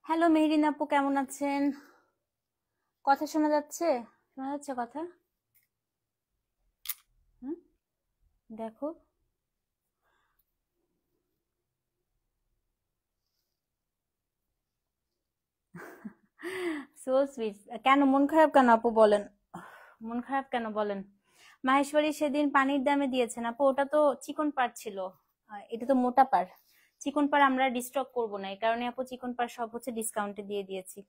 Hello Mehreen আপু, কেমন আছেন? কথা শোনা যাচ্ছে? শোনা যাচ্ছে কথা? হুম, দেখো। So sweet. কেন মন খারাপ কেন আপু বলেন? মন খারাপ কেন বলেন? মাহেশ্বরী সেদিন পানির দামে দিয়েছেন আপু, ওটা তো চিকন পাড় ছিল। এটা তো মোটা পাড়। চিকন পাড় আমরা ডিস্টক করব না, এই কারণে আপু চিকন পাড় সব হচ্ছে ডিসকাউন্টে দিয়ে দিয়েছি।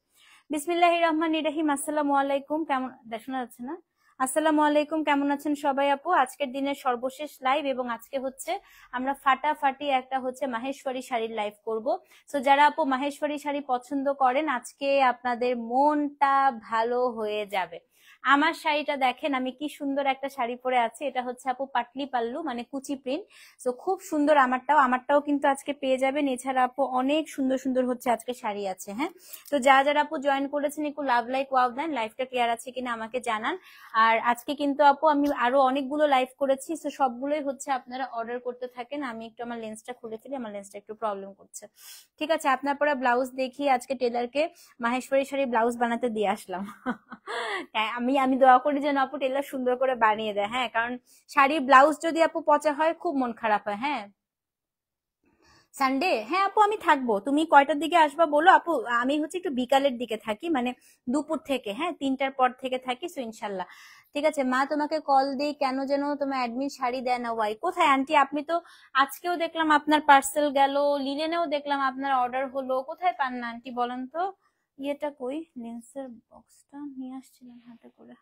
বিসমিল্লাহির রহমানির রহিম। আসসালামু আলাইকুম, কেমন শোনা যাচ্ছে না? আসসালামু আলাইকুম, কেমন আছেন সবাই আপু? আজকের দিনের সর্বশেষ লাইভ, এবং আজকে হচ্ছে আমরা ফাটাফাটি একটা হচ্ছে মাহেশ্বরী শাড়ির লাইভ করব। সো যারা আপু মাহেশ্বরী শাড়ি পছন্দ করেন, আজকে আপনাদের মনটা ভালো হয়ে যাবে। আমার শাড়িটা দেখেন, আমি কি সুন্দর একটা শাড়ি পরে আছি। এটা হচ্ছে আপু পাটলি পাল্লু, মানে কুচি প্রিন্ট। তো খুব সুন্দর। আমারটাও কিন্তু আজকে পেয়ে যাবেন। এছাড়া আপু অনেক সুন্দর সুন্দর হচ্ছে আজকে শাড়ি আছে। হ্যাঁ, তো যারা যারা আপু জয়েন করেছেন একটু লাভ লাইক ওয়াও দেন, লাইভটা ক্লিয়ার আছে কিনা আমাকে জানান। আর আজকে কিন্তু আপু আমি আরো অনেকগুলো লাইভ করেছি, তো সবগুলোই হচ্ছে আপনারা অর্ডার করতে থাকেন। আমি একটু আমার লেন্সটা খুলে ফেলি, আমার লেন্সটা একটু প্রবলেম করছে। ঠিক আছে, আপনার পরে ব্লাউজ দেখি আজকে টেলারকে মাহেশ্বরী শাড়ি ব্লাউজ বানাতে দিয়ে আসলাম। তাই আমি আমি দোয়া করি যেন আপু টেলার সুন্দর করে বানিয়ে দেয়। হ্যাঁ, কারণ শাড়ির ব্লাউজ যদি আপু পচা হয় খুব মন খারাপ হয়। হ্যাঁ, সানডে, হ্যাঁ আপু আমি থাকবো। তুমি কয়টার দিকে আসবা বলো আপু। আমি হচ্ছে একটু বিকালের দিকে থাকি, মানে দুপুর থেকে, হ্যাঁ 3টার পর থেকে থাকি। সো ইনশাল্লাহ ঠিক আছে। মা তোমাকে কল দিই কেন যেন তোমার অ্যাডমিন শাড়ি দেয় না, ওয়াই কোথায় আন্টি? আপনি তো আজকেও দেখলাম আপনার পার্সেল গেল, লিলেনেও দেখলাম আপনার অর্ডার হলো, কোথায় পান না আন্টি বলেন তো? ইয়েটা কই, লেন্সের বক্সটা নিয়ে আসছিলাম হাতে করে।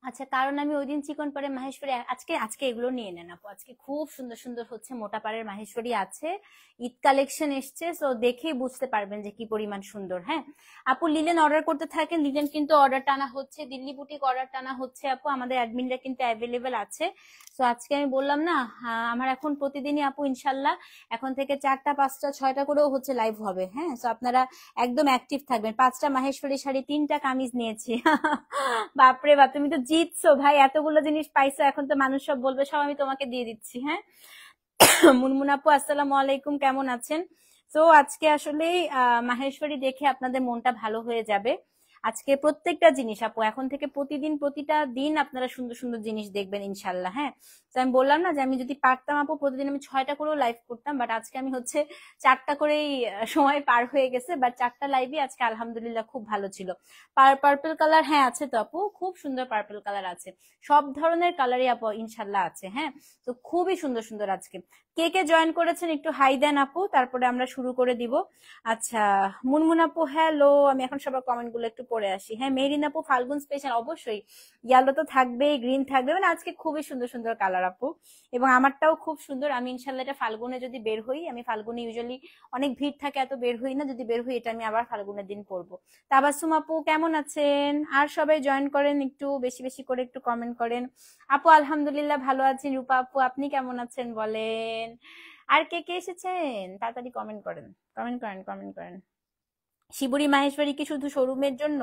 আচ্ছা, কারণ আমি ওই দিন চিকন পাড়ের মাহেশ্বরী, আজকে আজকে এগুলো নিয়ে নেন আপু। আজকে খুব সুন্দর সুন্দর হচ্ছে মোটা পাড়ের মাহেশ্বরী আছে, ঈদ কালেকশন এসছে। সো দেখেই বুঝতে পারবেন যে কি পরিমাণ সুন্দর। হ্যাঁ আপু, লিলেন অর্ডার করতে থাকেন। লিলেন কিন্তু অর্ডার টানা হচ্ছে, দিল্লি বুটিক অর্ডার টানা হচ্ছে আপু, আমাদের অ্যাডমিনরা কিন্তু অ্যাভেলেবেল আছে। সো আজকে আমি বললাম না, আমার এখন প্রতিদিনই আপু ইনশাল্লাহ এখন থেকে 4টা 5টা 6টা করেও হচ্ছে লাইভ হবে। হ্যাঁ, সো আপনারা একদম অ্যাক্টিভ থাকবেন। 5টা মাহেশ্বরী শাড়ি, 3টা কামিজ নিয়েছি। বাপরে বাপ, তুমি তো জিতছো ভাই, এতগুলো জিনিস পাইছো। এখন তো মানুষ সব বলবে, সব আমি তোমাকে দিয়ে দিচ্ছি। হ্যাঁ, মুনমুন আপু আসসালামু আলাইকুম, কেমন আছেন? তো আজকে আসলে মাহেশ্বরী দেখে আপনাদের মনটা ভালো হয়ে যাবে। আজকে প্রত্যেকটা জিনিস আপু, এখন থেকে প্রতিদিন প্রতিটা দিন আপনারা সুন্দর সুন্দর জিনিস দেখবেন ইনশাল্লাহ। হ্যাঁ, তো আমি বললাম না যে আমি যদি পারতাম আপু প্রতিদিন আমি 6টা করেও লাইভ করতাম, বাট আজকে আমি হচ্ছে 4টা করেই সময় পার হয়ে গেছে। বাট 4টা লাইভই আজকে আলহামদুলিল্লাহ খুব ভালো ছিল। পার্পল কালার, হ্যাঁ আছে তো আপু, খুব সুন্দর পার্পল কালার আছে। সব ধরনের কালারই আপু ইনশাল্লাহ আছে। হ্যাঁ, তো খুবই সুন্দর সুন্দর আজকে। কে কে জয়েন করেছেন একটু হাই দেন আপু, তারপরে আমরা শুরু করে দিব। আচ্ছা, মুনমুন আপু হ্যালো। আমি এখন সবার কমেন্ট গুলো একটু পড়ে আসি। হ্যাঁ, মেরিন আপু ফাল্গুন স্পেশাল, অবশ্যই ইয়েলো তো থাকবেই, গ্রিন থাকবে, মানে আজকে খুবই সুন্দর সুন্দর কালার আপু। এবং আমারটাও খুব সুন্দর। আমি ইনশাল্লাহ এটা ফাল্গুনে যদি বের হই, আমি ফাল্গুনে ইউজুয়ালি অনেক ভিড় থাকে, এত বের হই না, যদি বের হই এটা আমি আবার ফাল্গুনের দিন পরবো। তাবাসসুম আপু কেমন আছেন? আর সবাই জয়েন করেন, একটু বেশি বেশি করে একটু কমেন্ট করেন। আপু আলহামদুলিল্লাহ ভালো আছেন। রূপা আপু আপনি কেমন আছেন বলেন? আর কে কে এসেছেন তাড়াতাড়ি কমেন্ট করেন, কমেন্ট করেন, কমেন্ট করেন। শিবুরি মাহেশ্বরী কি শুধু শোরুমের জন্য?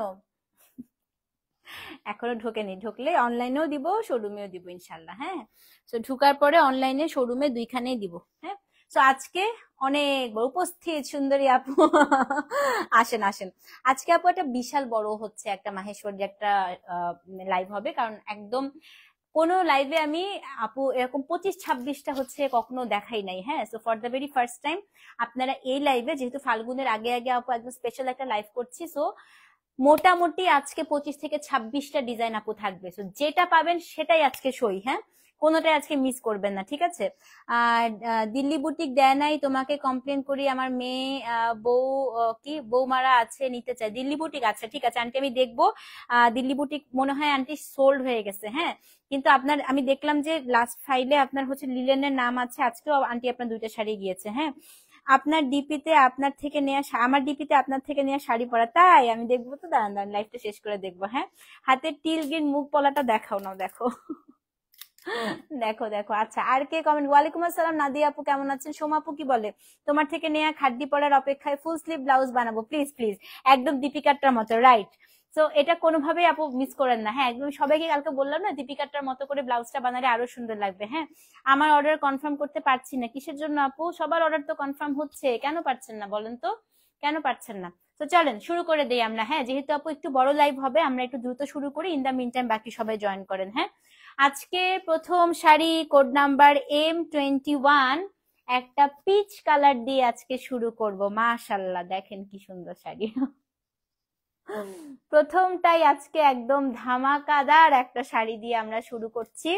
এখনো ঢোকেনি, ঢুকলে অনলাইনেও দিব, শোরুমেও দিব ইনশাল্লাহ। হ্যাঁ, তো ঢুকার পরে অনলাইনে শোরুমে দুইখানেই দিব। হ্যাঁ, তো আজকে অনেক বড় উপস্থিত সুন্দরী আপু। আসেন আসেন। আজকে আপু একটা বিশাল বড় হচ্ছে একটা মাহেশ্বরী একটা লাইভ হবে, কারণ একদম কোন লাইভে আমি আপু এরকম 25-26টা হচ্ছে কখনো দেখাই নাই। হ্যাঁ, so for the very first time আপনারা এই লাইভে, যেহেতু ফাল্গুনের আগে আগে আপু একদম স্পেশাল একটা লাইভ করছি, সো মোটামুটি আজকে 25 থেকে 26টা ডিজাইন আপু থাকবে। তো যেটা পাবেন সেটাই আজকে সই। হ্যাঁ, কোনোটাই আজকে মিস করবেন না, ঠিক আছে? আর দিল্লি বুটিক দেয় নাই, তোমাকে কমপ্লেন করি, আমার মেয়ে বউ কি বৌমারা আছে, নিতে চাই। দিল্লি বুটিক আছে, ঠিক আছে আন্টি, আমি দেখবো। দিল্লি বুটিক মনে হয় আন্টি সোল্ড হয়ে গেছে। হ্যাঁ, কিন্তু আপনার আমি দেখলাম যে লাস্ট ফাইলে আপনার হচ্ছে লিলেনের নাম আছে, আজকেও আন্টি আপনার 2টা শাড়ি গিয়েছে। হ্যাঁ, আপনার ডিপিতে আপনার থেকে নেওয়া আমার ডিপিতে আপনার থেকে নেওয়া শাড়ি পরা, তাই আমি দেখবো তো, দাঁড়ান দাঁড়ান লাইফটা শেষ করে দেখবো। হ্যাঁ, হাতের টিল গ্রিন মুখ পলাটা দেখাও না, দেখো দেখো দেখো। আচ্ছা, আর কে কমেন্ট? ওয়ালাইকুম আসসালাম নাদিয়া আপু, কেমন আছেন? সোমা আপু কি বলে? তোমার থেকে নেয়া খাড্ডি পরার অপেক্ষায় ফুল স্লিভ ব্লাউজ বানাবো, প্লিজ প্লিজ, একদম দীপিকাটার মতো, রাইট? তো এটা কোনোভাবেই আপু মিস করেন না। হ্যাঁ, একদম সবাইকে কালকে বললাম না, দীপিকাটার মতো করে ব্লাউজটা বানালে আরো সুন্দর লাগবে। হ্যাঁ, আমার অর্ডার কনফার্ম করতে পারছি না, কিসের জন্য আপু? সবার অর্ডার তো কনফার্ম হচ্ছে, কেন পারছেন না বলেন তো, কেন পারছেন না? তো চলেন শুরু করে দেই আমরা। হ্যাঁ, যেহেতু আপু একটু বড় লাইভ হবে, আমরা একটু দ্রুত শুরু করি। ইন দা মিন টাইম বাকি সবাই জয়েন করেন। হ্যাঁ, আজকে প্রথম শাড়ি কোড নাম্বার M21, একটা পিচ কালার দিয়ে আজকে শুরু করব। মাশাআল্লাহ, দেখেন কি সুন্দর শাড়ি। প্রথমটাই আজকে একদম ধামাকাদার একটা শাড়ি দিয়ে আমরা শুরু করছি।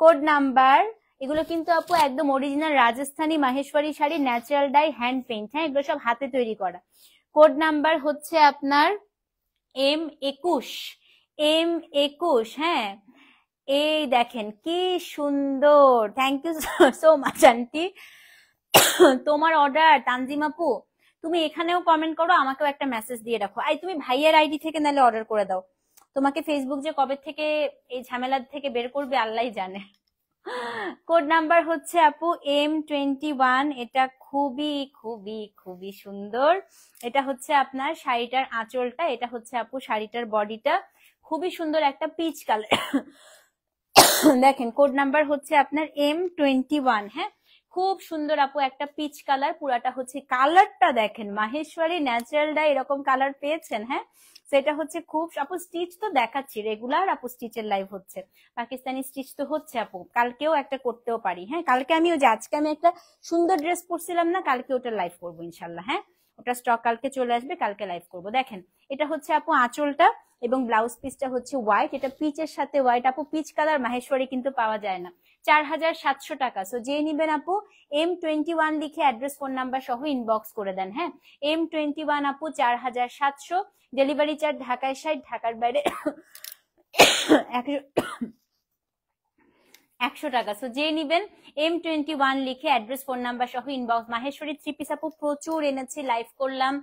কোড নাম্বার, এগুলো কিন্তু আপু একদম original Rajasthani Maheshwari sari, natural die, hand paint. হ্যাঁ, এগুলো সব হাতে তৈরি করা। কোড নাম্বার হচ্ছে আপনার M21, M21। হ্যাঁ, এই দেখেন কি সুন্দর, thank you so much aunty. তোমার অর্ডার তানজিম আপু, তুমি এখানেও কমেন্ট করো, আমাকেও একটা মেসেজ দিয়ে রাখো। আই তুমি ভাইয়ের আইডি থেকে নাহলে অর্ডার করে দাও। তোমাকে ফেসবুক যে কবে থেকে এই ঝামেলার থেকে বের করবে আল্লাহই জানে। কোড নাম্বার হচ্ছে আপু M21, এটা খুবই খুবই খুবই সুন্দর। এটা হচ্ছে আপনার শাড়িটার আঁচলটা, এটা হচ্ছে আপু শাড়িটার বডিটা, খুবই সুন্দর একটা পিচ কালার। দেখেন কোড নাম্বার হচ্ছে আপনার M21। হ্যাঁ, খুব সুন্দর আপু একটা পিচ কালার, পুরাটা হচ্ছে কালারটা দেখেন মাহেশ্বরী ন্যাচারাল ডাই, এরকম কালার পেয়েছেন। হ্যাঁ, সেটা হচ্ছে খুব আপু স্টিচ তো দেখাচ্ছি রেগুলার, আপু স্টিচের লাইভ হচ্ছে, পাকিস্তানি স্টিচ তো হচ্ছে আপু, কালকেও একটা করতেও পারি। হ্যাঁ, কালকে আমি ওই যে আজকে আমি একটা সুন্দর ড্রেস পরছিলাম না, কালকে ওটা লাইভ করবো ইনশাল্লাহ। হ্যাঁ, ওটা স্টক কালকে চলে আসবে, কালকে লাইভ করবো। দেখেন এটা হচ্ছে আপু আঁচলটা, এবং ব্লাউজ পিসটা হচ্ছে হোয়াইট, এটা পিচের সাথে হোয়াইট। আপু পিচ কালার মাহেশ্বরী কিন্তু পাওয়া যায় না, 4700 টাকা। সো যে নিবেন আপু M21 লিখে অ্যাড্রেস ফোন নাম্বার সহ ইনবক্স করে দেন। হ্যাঁ, M21 আপু 4700, ডেলিভারি চার্জ ঢাকায় 60, ঢাকার বাইরে 100 টাকা। সো যে নিবেন M21 লিখে অ্যাড্রেস ফোন নাম্বার সহ ইনবক্স। মাহেশ্বরী থ্রি পিস আপু প্রচুর এনেছি, লাইভ করলাম,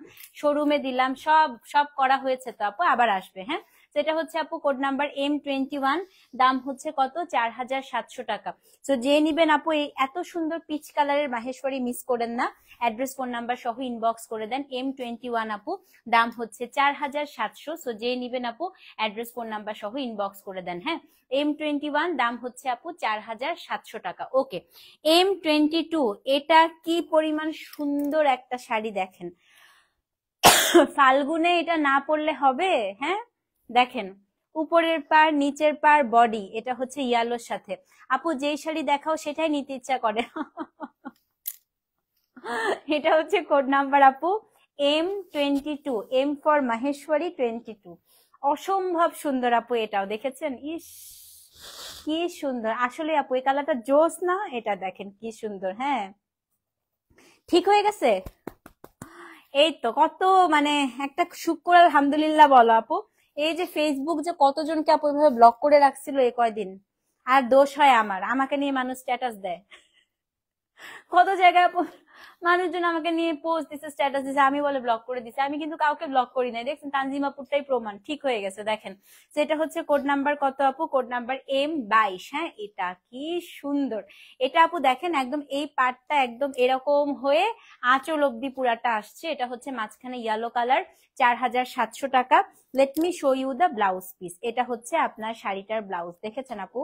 শোরুমে দিলাম, সব সব করা হয়েছে তো আপু, আবার আসবে। হ্যাঁ, সেটা হচ্ছে আপু কোড নাম্বার M21, দাম হচ্ছে কত? 4700 টাকা। সো যে নিবেন আপু এই এত সুন্দর পিচ কালারের মাহেশ্বরী মিস করেন না, অ্যাড্রেস ফোন নাম্বার সহ ইনবক্স করে দেন। M21 আপু, দাম হচ্ছে 4700। সো যে নিবেন আপু অ্যাড্রেস ফোন নাম্বার সহ ইনবক্স করে দেন। হ্যাঁ, M21 দাম হচ্ছে আপু 4700 টাকা। ওকে, M22, এটা কি পরিমাণ সুন্দর একটা শাড়ি দেখেন, ফাল্গুনে এটা না পরলে হবে? হ্যাঁ, দেখেন উপরের পার, নিচের পার, বডি, এটা হচ্ছে ইয়ালোর সাথে। আপু যেই শাড়ি দেখাও সেটাই নিতে ইচ্ছা করে। এটা হচ্ছে কোড নাম্বার আপু M22, M ফর মাহেশ্বরী 22। অসম্ভব সুন্দর আপু, এটাও দেখেছেন? ইস কি সুন্দর আসলে আপু, এই কালারটা জোস না? এটা দেখেন কি সুন্দর। হ্যাঁ, ঠিক হয়ে গেছে। এই তো কত মানে একটা শুক্র আলহামদুলিল্লাহ বলো আপু। এই যে ফেসবুক যে কতজনকে আপু এভাবে ব্লক করে রাখছিল এই কয়দিন, আর দোষ হয় আমার, আমাকে নিয়ে মানুষ স্ট্যাটাস দেয় কত জায়গায় মানুষজন আমাকে নিয়ে পোস্ট দিচ্ছে, স্ট্যাটাস দিচ্ছে, আমি বলে ব্লক করে দিচ্ছে। আমি কিন্তু কাউকে ব্লক করি নাই, দেখছেন তানজিমাপুরটাই প্রমাণ, ঠিক হয়ে গেছে। দেখেন সেটা হচ্ছে কোড নাম্বার কত আপু? Code number M22। হ্যাঁ, এটা কি সুন্দর, এটা আপু দেখেন একদম এই পার্টটা একদম এরকম হয়ে আঁচল অব্দি পুরাটা আসছে। এটা হচ্ছে মাঝখানে ইয়েলো কালার, 4700 টাকা। Let me show you the blouse piece. এটা হচ্ছে আপনার শাড়িটার ব্লাউজ, দেখেছেন আপু?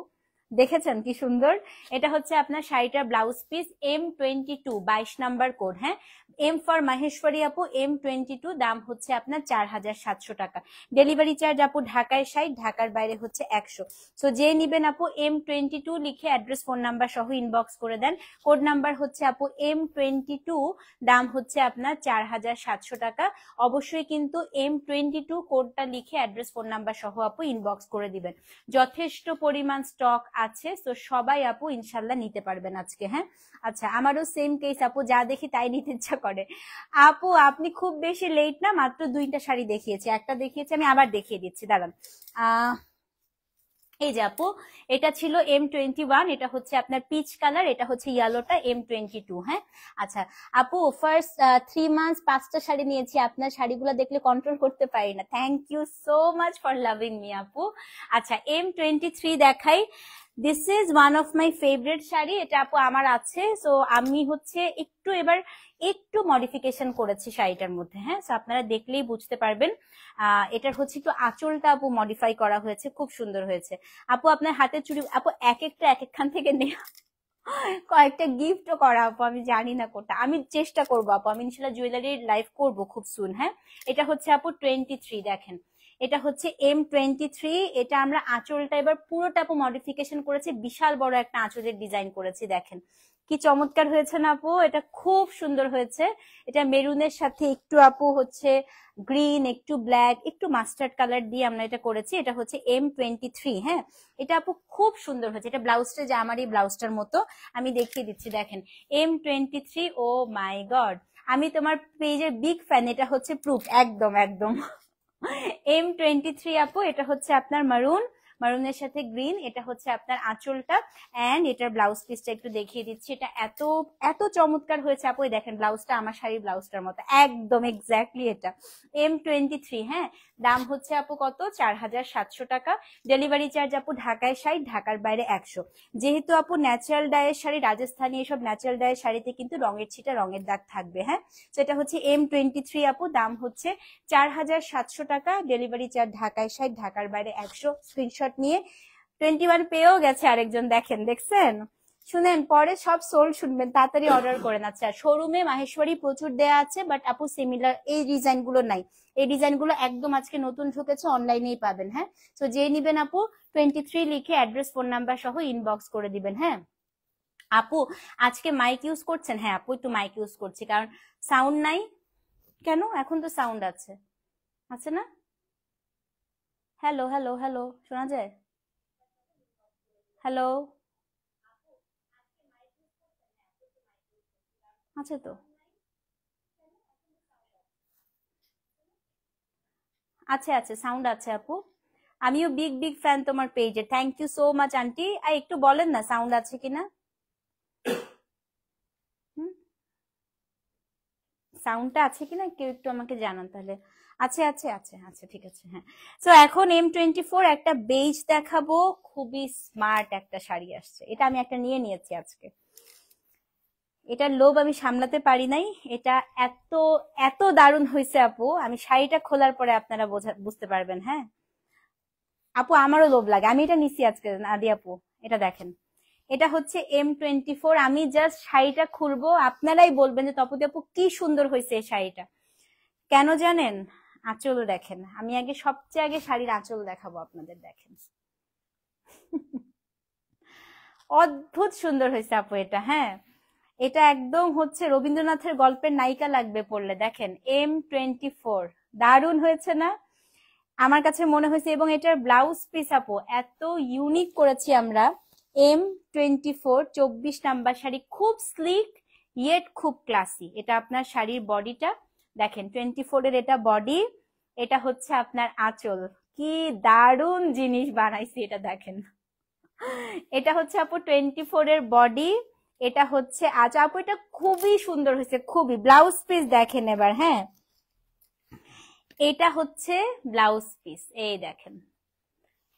দেখেছেন কি সুন্দর? এটা হচ্ছে আপনার শাড়িটার blouse piece, M22, 22 number code. হ্যাঁ, M ফর মাহেশ্বরী আপু, M22, দাম হচ্ছে আপনার 4700 টাকা। ডেলিভারি চার্জ আপু ঢাকায় 60, ঢাকার বাইরে হচ্ছে 100। সো যে নিবেন আপু M22 লিখে অ্যাড্রেস ফোন নাম্বার সহ ইনবক্স করে দেন। কোড নাম্বার হচ্ছে আপু M22, দাম হচ্ছে আপনার 4700 টাকা। অবশ্যই কিন্তু M22 কোডটা লিখে অ্যাড্রেস ফোন নাম্বার সহ আপু ইনবক্স করে দিবেন। যথেষ্ট পরিমাণ স্টক আছে, তো সবাই আপু ইনশাল্লাহ নিতে পারবেন আজকে। হ্যাঁ, আচ্ছা আমারও সেম কেস আপু, যা দেখি তাই নিতে ইচ্ছা করে। আপু আপনি খুব বেশি লেট না, মাত্র 2টা শাড়ি দেখিয়েছি, একটা দেখিয়েছি আমি, আবার দেখিয়ে দিচ্ছি, দাঁড়ান। এই যে আপু, এটা ছিল M21, এটা হচ্ছে আপনার পিচ কালার, এটা হচ্ছে ইয়েলোটা M22। হ্যাঁ, আচ্ছা আপু, ফার্স্ট 3 মান্থস 5টা শাড়ি নিয়েছি, আপনার শাড়িগুলো দেখলে কন্ট্রোল করতে পারি না। Thank you so much for loving me আপু। আচ্ছা, M23 দেখাই। This is one of my favourite sari, এটা আপু আমার আছে। সো আমি হচ্ছে একটু এবার একটু মডিফিকেশন করেছি শাড়িটার মধ্যে। হ্যাঁ, সো আপনারা দেখলেই বুঝতে পারবেন। এটার হচ্ছে একটু আঁচলটা আপু মডিফাই করা হয়েছে, খুব সুন্দর হয়েছে। আপু আপনার হাতের চুড়ি আপু এক একটা এক একখান থেকে নেওয়া, কয়েকটা গিফটও করা আপু, আমি জানি না কোনটা, আমি চেষ্টা করবো আপু, আমি ইনশাল্লাহ জুয়েলারির লাইভ করবো খুব সুন। হ্যাঁ, এটা হচ্ছে আপু 23, দেখেন এটা হচ্ছে M23। এটা আমরা আঁচলটা এবার পুরোটা আপু মডিফিকেশন করেছি, বিশাল বড় একটা আঁচলের ডিজাইন করেছি, দেখেন কি চমৎকার হয়েছে না আপু, এটা খুব সুন্দর হয়েছে। এটা মেরুনের সাথে একটু আপু হচ্ছে গ্রিন, একটু ব্ল্যাক, একটু মাস্টার্ড কালার দিয়ে আমরা এটা করেছি। এটা হচ্ছে M23। হ্যাঁ, এটা আপু খুব সুন্দর হয়েছে। এটা ব্লাউজটা যে আমার এই ব্লাউজটার মতো, আমি দেখিয়ে দিচ্ছি, দেখেন M23। ও মাই গড, আমি তোমার পেজের বিগ ফ্যান, এটা হচ্ছে প্রুফ, একদম একদম। M23 আপু, এটা হচ্ছে আপনার মারুনের সাথে গ্রিন, এটা হচ্ছে আপনার আঁচলটা, এন্ড এটার ব্লাউজ পিসটা একটু দেখিয়ে দিচ্ছি। এটা এত এত চমৎকার হয়েছে আপু, দেখেন ব্লাউজটা আমার শাড়ির ব্লাউজটার মতো একদম এক্স্যাক্টলি। এটা M23। হ্যাঁ, দাম হচ্ছে আপু কত, 4700 টাকা। ডেলিভারি চার্জ আপু ঢাকায় 60, ঢাকার বাইরে 100। যেহেতু আপু ন্যাচারাল ডায়ের শাড়ি, রাজস্থানী এসব ন্যাচারাল ডায়ের শাড়িতে কিন্তু রঙের ছিটা, রঙের দাগ থাকবে। হ্যাঁ, সেটা হচ্ছে M23 আপু, দাম হচ্ছে 4700 টাকা। ডেলিভারি চার্জ ঢাকায় 60, ঢাকার বাইরে 100। স্ক্রিনশট নিয়ে 21 পেয়েও গেছে আরেকজন, দেখেন, দেখছেন? শুনেন, পরে সব সোল শুনবেন, তাড়াতাড়ি অর্ডার করেন। আচ্ছা, শোরুমে মাহেশ্বরী প্রচুর দেয়া আছে, বাট আপু সিমিলার এই ডিজাইন গুলো নাই। এই ডিজাইন গুলো একদম আজকে নতুন ঢুকেছে, অনলাইনেই পাবেন। হ্যাঁ, তো যে নিবেন আপু 23 লিখে অ্যাড্রেস, ফোন নাম্বার সহ ইনবক্স করে দিবেন। হ্যাঁ আপু, আজকে মাইক ইউজ করছেন? হ্যাঁ আপু, একটু মাইক ইউজ করছি, কারণ সাউন্ড নাই। কেন, এখন তো সাউন্ড আছে, আছে না? হ্যালো হ্যালো হ্যালো, শোনা যায়? হ্যালো, আছে তো। আছে আছে, সাউন্ড আছে আপু। আমিও বিগ বিগ ফ্যান তোমার পেজে, thank you so much aunty. আর একটু বলেন না সাউন্ড আছে কিনা। হুম, সাউন্ডটা আছে কিনা কেউ একটু আমাকে জানান তাহলে। আছে আছে আছে আছে, ঠিক আছে। হ্যাঁ, তো এখন M24 একটা বেজ দেখাবো, খুবই স্মার্ট একটা শাড়ি আসছে, এটা আমি একটা নিয়ে নিয়েছি আজকে। এটার লোভ আমি সামলাতে পারি নাই। এটা এত এত দারুণ হয়েছে আপু, আমি শাড়িটা খোলার পরে আপনারা বুঝতে পারবেন। হ্যাঁ আপু, আমারও লোভ লাগে, আমি এটা নিছি আজকে নাদি আপু। এটা দেখেন, এটা হচ্ছে M24। আমি জাস্ট শাড়িটা খুলবো, আপনারাই বলবেন যে তপতি আপু কি সুন্দর হয়েছে এই শাড়িটা। কেন জানেন? আঁচল দেখেন, আমি আগে সবচেয়ে আগে শাড়ির আঁচল দেখাবো আপনাদের, দেখেন অদ্ভুত সুন্দর হয়েছে আপু এটা। হ্যাঁ, এটা একদম হচ্ছে রবীন্দ্রনাথের গল্পের নায়িকা লাগবে পড়লে, দেখেন M24, দারুণ হয়েছে না? আমার কাছে মনে হয়েছে। এবং এটার ব্লাউজ পিস আপু এত ইউনিক করেছি আমরা। M24, 24 নাম্বার শাড়ি, খুব স্লিক ইয়েট খুব ক্লাসি। এটা আপনার শাড়ির বডিটা দেখেন, 24-এর এটা বডি, এটা হচ্ছে আপনার আঁচল। কি দারুণ জিনিস বানাইছি এটা, দেখেন। এটা হচ্ছে আপু 24-এর বডি, এটা হচ্ছে আচ্ছা আপু, এটা খুবই সুন্দর হয়েছে, খুবই। ব্লাউজ পিস দেখেন এবার। হ্যাঁ, এটা হচ্ছে ব্লাউজ পিস, এই দেখেন,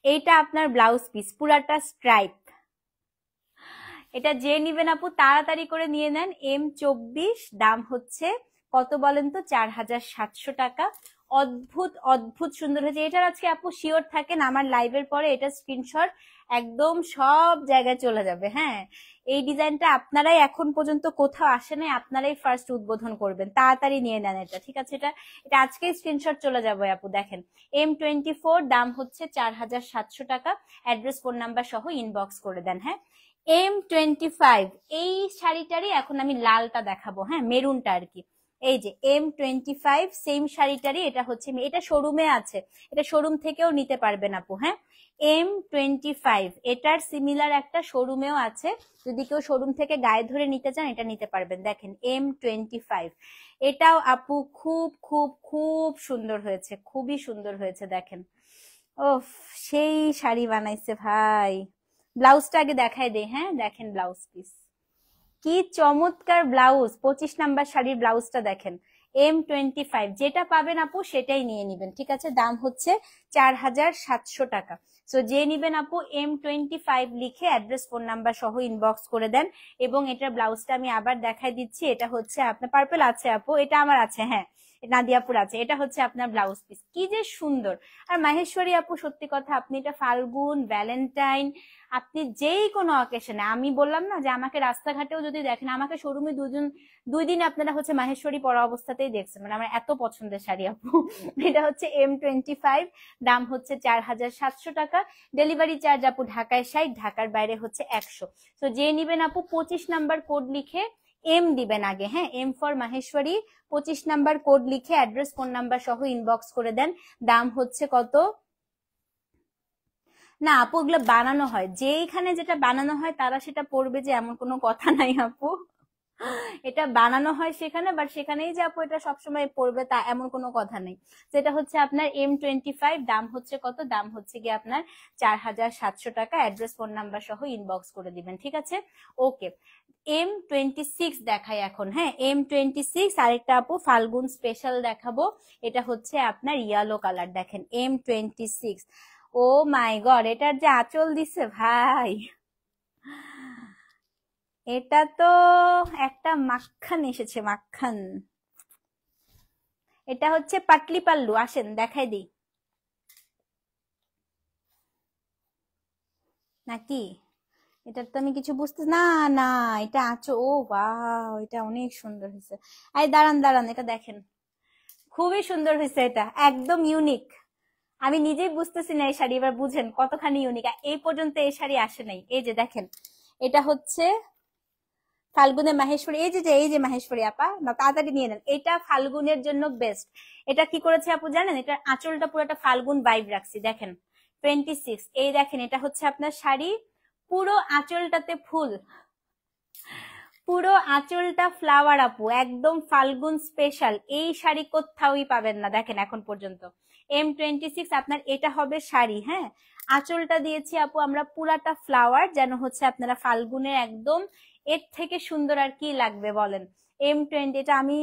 এইটা আপনার ব্লাউজ পিস পুরাটা স্ট্রাইপ। এটা যে নিবেন আপু তাড়াতাড়ি করে নিয়ে নেন। M24, দাম হচ্ছে কত বলেন তো, 4700 টাকা। অদ্ভুত অদ্ভুত সুন্দর হয়েছে। এটার আজকে আপু শিওর থাকেন, আমার লাইভের পরে এটা স্ক্রিনশট একদম সব জায়গায় চলে যাবে। হ্যাঁ, এই ডিজাইনটা আপনারাই এখন পর্যন্ত কোথাও আসে নাই, আপনারাই ফার্স্ট উদ্বোধন করবেন, তাড়াতাড়ি নিয়ে নেন এটা, ঠিক আছে? এটা এটা আজকেই স্ক্রিনশট চলে যাবে আপু, দেখেন। M24, দাম হচ্ছে 4700 টাকা। অ্যাড্রেস, ফোন নাম্বার সহ ইনবক্স করে দেন। হ্যাঁ, M25, এই শাড়িটারই এখন আমি লালটা দেখাবো। হ্যাঁ, মেরুনটা আর কি। এই যে M25, সেম শাড়িটারই এটা হচ্ছে, এটা শোরুমে আছে, এটা শোরুম থেকেও নিতে পারবেন আপু। হ্যাঁ, M25, এটার সিমিলার একটা শোরুমেও আছে, যদি কেউ শোরুম থেকে গায়ে ধরে নিতে চান এটা নিতে পারবেন। দেখেন M25, এটাও আপু খুব খুব খুব সুন্দর হয়েছে, খুবই সুন্দর হয়েছে, দেখেন ওফ, সেই শাড়ি বানাইছে ভাই। ব্লাউজটা আগে দেখাই দে, হ্যাঁ দেখেন ব্লাউজ পিস, কি চমৎকার ব্লাউজ। 25 নাম্বার শাড়ির ব্লাউজটা দেখেন, M25। যেটা পাবেন আপু সেটাই নিয়ে নিবেন, ঠিক আছে? দাম হচ্ছে 4700 টাকা। সো যে নিবেন আপু M25 লিখে অ্যাড্রেস ফোন নাম্বার সহ ইনবক্স করে দেন। এবং এটার ব্লাউজটা আমি আবার দেখাই দিচ্ছি। এটা হচ্ছে আপনার পার্পল আছে আপু, এটা আমার আছে, হ্যাঁ নাদিয়াপুর আছে। এটা হচ্ছে আপনার ব্লাউজ পিস, কি যে সুন্দর। আর মাহেশ্বরী আপু সত্যি কথা, আপনি এটা ফাল্গুন, ভ্যালেন্টাইন, আপনি যেই কোনো অকেশনে, আমি বললাম না যে আমাকে রাস্তাঘাটেও যদি দেখেন, আমাকে শোরুমে 2 দিন আপনারা হচ্ছে মাহেশ্বরী পরা অবস্থাতেই দেখছেন, মানে আমার এত পছন্দের শাড়ি আপু। এটা হচ্ছে M25, দাম হচ্ছে 4700 টাকা। ডেলিভারি চার্জ আপু ঢাকায় 60, ঢাকার বাইরে হচ্ছে 100। তো যে নিবেন আপু 25 নাম্বার কোড লিখে এম দিবেন আগে, হ্যাঁ M for Maheshwari. 25 number code লিখে অ্যাড্রেস ফোন নাম্বার সহ ইনবক্স করে দেন। দাম হচ্ছে কত? না আপু, ওগুলো বানানো হয়, যেইখানে যেটা বানানো হয় তারা সেটা পড়বে যে এমন কোনো কথা নাই আপু। এটা বানানো হয় সেখানে, বাট সেখানেই যে আপু এটা সবসময় পড়বে তা এমন কোনো কথা নেই। যেটা হচ্ছে আপনার M25, দাম হচ্ছে কত? দাম হচ্ছে গিয়ে আপনার 4700 টাকা। অ্যাড্রেস ফোন নাম্বার সহ ইনবক্স করে দিবেন, ঠিক আছে? ওকে, M26 দেখাই এখন, হ্যাঁ M26 আরেকটা আপু ফাল্গুন স্পেশাল দেখাবো। এটা হচ্ছে আপনার ইয়েলো কালার, দেখেন M26। ও মাই গড, এটার যে আঁচল দিছে ভাই, এটা তো একটা মাখন এসেছে, মাখন। এটা হচ্ছে পাটলি পাল্লু, আসেন দেখাই দিই নাকি। এটা তো আমি কিছু বুঝতে না, না এটা আঁচল। ও বাহ, এটা অনেক সুন্দর হয়েছে। এই দাঁড়ান দাঁড়ান, এটা দেখেন, খুবই সুন্দর হয়েছে, এটা একদম ইউনিক। আমি নিজেই বুঝতেছি না এই শাড়ি, এবার বুঝেন কতখানি ইউনিক। এই পর্যন্ত এই শাড়ি আসে নাই। এই যে দেখেন, এটা হচ্ছে ফাল্গুনে মাহেশ্বরী। এই যে মাহেশ্বরী আপা, না তাড়াতাড়ি নিয়ে নেন, এটা ফাল্গুনের জন্য বেস্ট। এটা কি করেছে আপু জানেন? এটা আঁচলটা পুরো একটা ফাল্গুন ভাইব রাখছি, দেখেন 26। এই দেখেন, এটা হচ্ছে আপনার শাড়ি, পুরো আঁচলটাতে ফুল, পুরো আঁচলটা ফ্লাওয়ার আপু, একদম ফাল্গুন স্পেশাল। এই শাড়ি কোথাওই পাবেন না দেখেন এখন পর্যন্ত। M26 আপনার এটা হবে শাড়ি, হ্যাঁ আঁচলটা দিয়েছি আপু আমরা পুরাটা ফ্লাওয়ার, যেন হচ্ছে আপনারা ফাল্গুনের একদম, এর থেকে সুন্দর আর কি লাগবে বলেন। M20, এটা আমি,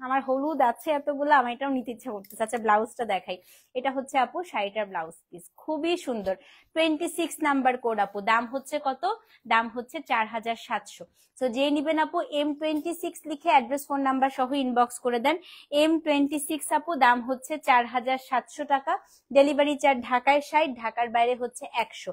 আমার হলুদ আছে এতগুলো, আমার এটাও নিতে ইচ্ছা করতেছে। আচ্ছা ব্লাউজটা দেখাই, এটা হচ্ছে আপু শাড়িটার ব্লাউজ পিস, খুবই সুন্দর। 26 নাম্বার কোড আপু, দাম হচ্ছে কত? দাম হচ্ছে 4700। তো যে নিবেন আপু M26 লিখে অ্যাড্রেস ফোন নাম্বার সহ ইনবক্স করে দেন। M26 আপু, দাম হচ্ছে 4700 টাকা। ডেলিভারি চার্জ ঢাকায় 60, ঢাকার বাইরে হচ্ছে 100।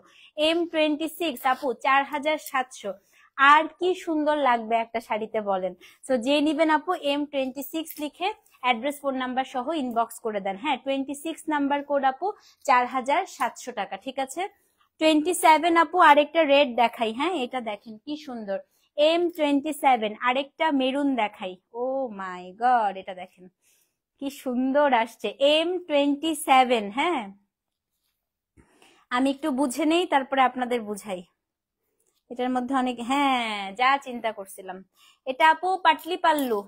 M26 আপু 4700, আর কি সুন্দর লাগবে একটা শাড়িতে বলেন। তো যে নিবেন আপু M26 লিখে অ্যাড্রেস ফোন নাম্বার সহ ইনবক্স করে দেন, হ্যাঁ 26 নাম্বার কোড আপু 4700 টাকা, ঠিক আছে? 27 আপু আরেকটা রেড দেখাই, হ্যাঁ এটা দেখেন কি সুন্দর। M27 আরেকটা মেরুন দেখাই, ও মাই গড, এটা দেখেন কি সুন্দর আসছে। M27, হ্যাঁ আমি একটু বুঝে নেই তারপরে আপনাদের বুঝাই। এটার মধ্যে অনেক, হ্যাঁ যা চিন্তা করছিলাম। এটা আপু পাটলি পাল্লু,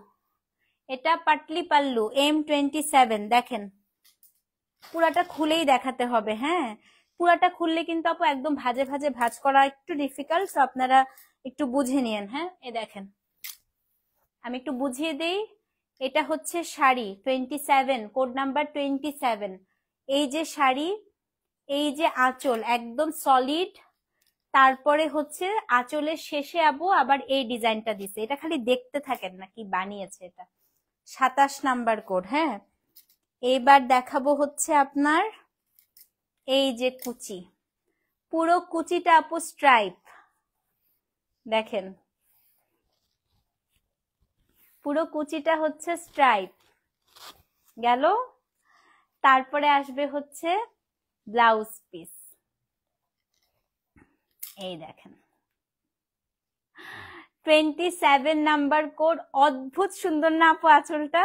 এটা পাটলি পাল্লু M27, দেখেন পুরাটা খুলেই দেখাতে হবে, হ্যাঁ পুরাটা খুললে কিন্তু আপু একদম ভাজে ভাজে ভাজ করা একটু ডিফিকাল্ট, তো আপনারা একটু বুঝে নিন। হ্যাঁ এ দেখেন, আমি একটু বুঝিয়ে দেই। এটা হচ্ছে শাড়ি 27, কোড নাম্বার 27। এই যে শাড়ি, এই যে আঁচল একদম সলিড, তারপরে হচ্ছে আঁচলের শেষে আপু আবার এই ডিজাইনটা দিছে। এটা খালি দেখতে থাকেন না কি বানিয়েছে এটা। 27 নাম্বার কোড, হ্যাঁ এইবার দেখাবো হচ্ছে আপনার এই যে কুচি, পুরো কুচিটা আপু স্ট্রাইপ, দেখেন পুরো কুচিটা হচ্ছে স্ট্রাইপ গেল। তারপরে আসবে হচ্ছে ব্লাউজ পিস, এই দেখেন 27 নাম্বার কোড। অদ্ভুত সুন্দর না আপু আঁচলটা?